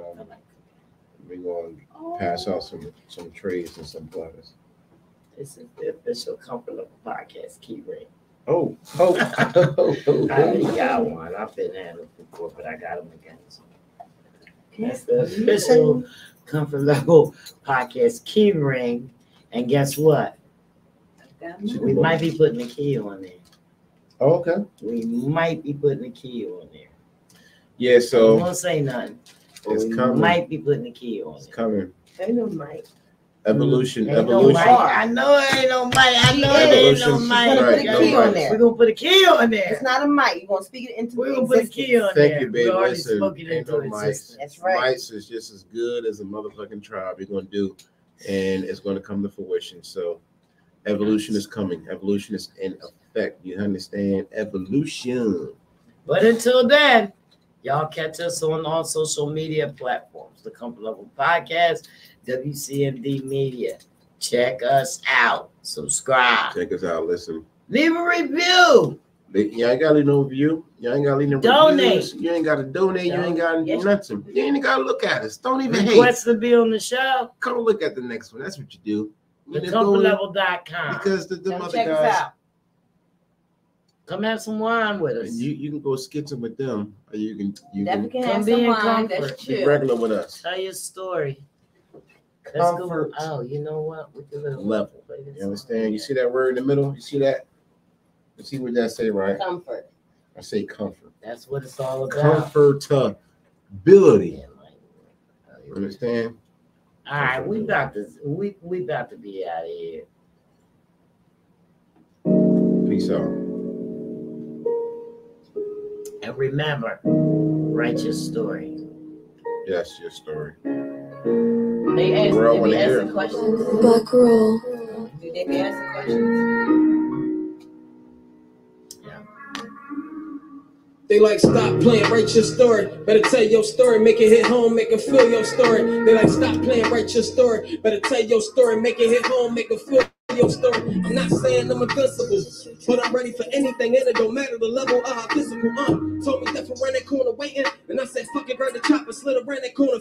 Speaker 2: we're going to pass out some trays and some butters.
Speaker 4: This is the official Comfort Level Podcast key ring.
Speaker 2: Oh.
Speaker 4: I already got one. I've been had them before, but I got them again. So that's the official Comfort Level Podcast key ring. And guess what? We might be putting a key on there.
Speaker 2: Oh, okay.
Speaker 4: We might be putting a key on there.
Speaker 2: Yeah, so
Speaker 4: I won't say nothing.
Speaker 2: It's
Speaker 4: we
Speaker 2: coming.
Speaker 4: Might be putting a key on
Speaker 2: It's
Speaker 4: it.
Speaker 2: coming.
Speaker 1: Ain't no mic.
Speaker 2: Evolution.
Speaker 4: Ain't no mic. I know it ain't no mic. I know it ain't no
Speaker 2: Evolution.
Speaker 4: mic.
Speaker 1: We're gonna put a key on there.
Speaker 4: We're gonna put a key on there.
Speaker 1: It's not a mic. You're gonna speak it into
Speaker 4: We're gonna put a key on
Speaker 2: Thank
Speaker 4: there.
Speaker 2: you, baby.
Speaker 4: We already
Speaker 2: Listen,
Speaker 4: spoke it
Speaker 2: ain't
Speaker 4: into
Speaker 2: no mics.
Speaker 4: existence.
Speaker 1: That's right.
Speaker 2: Mics is just as good as a motherfucking tribe. You're gonna do, and it's gonna come to fruition. So, evolution is coming. Evolution is in effect. You understand? Evolution.
Speaker 4: But until then, y'all catch us on all social media platforms. The Comfort Level Podcast, WCMD Media. Check us out. Subscribe.
Speaker 2: Check us out. Listen.
Speaker 4: Leave a review.
Speaker 2: You ain't gotta leave no review. You ain't gotta leave no
Speaker 4: Donate.
Speaker 2: reviews. You ain't gotta donate. You ain't gotta do nothing. You ain't gotta look at us. Don't even
Speaker 4: Request
Speaker 2: hate.
Speaker 4: to be on the show.
Speaker 2: Come look at the next one. That's what you do.
Speaker 4: TheComfortLevel.com.
Speaker 2: Because the
Speaker 1: Come
Speaker 2: other
Speaker 1: check us
Speaker 2: guys,
Speaker 1: out.
Speaker 4: Come have some wine with us.
Speaker 2: you can go skitching with them, or you can
Speaker 1: Definitely can
Speaker 4: Come
Speaker 1: have
Speaker 4: be
Speaker 1: some
Speaker 4: in
Speaker 1: wine.
Speaker 4: comfort.
Speaker 1: That's
Speaker 2: be
Speaker 1: chill.
Speaker 2: regular with us.
Speaker 4: Tell your story. Let's go.
Speaker 2: Comfort
Speaker 4: Oh, you know what? We can
Speaker 2: level. You understand? You see that word in the middle? You see that? You see what that say, right?
Speaker 1: Comfort.
Speaker 2: I say comfort.
Speaker 4: That's what it's all about.
Speaker 2: Comfortability. You understand?
Speaker 4: All right, we about to be out of here.
Speaker 2: Peace out.
Speaker 4: And remember, write your story.
Speaker 2: Yes, your story.
Speaker 1: They ask,
Speaker 2: We're all
Speaker 1: they
Speaker 2: wanna
Speaker 1: be
Speaker 2: hear.
Speaker 1: asking questions.
Speaker 5: Buck roll.
Speaker 1: Do they be asking questions?
Speaker 3: They like, stop playing, write your story. Better tell your story, make it hit home, make it feel your story. They like, stop playing, write your story. Better tell your story, make it hit home, make it feel your story. I'm not saying I'm invincible, but I'm ready for anything, and it don't matter the level of how physical. Told me that for around that corner waiting, and I said, fuck it, grab the chopper, slid around that corner.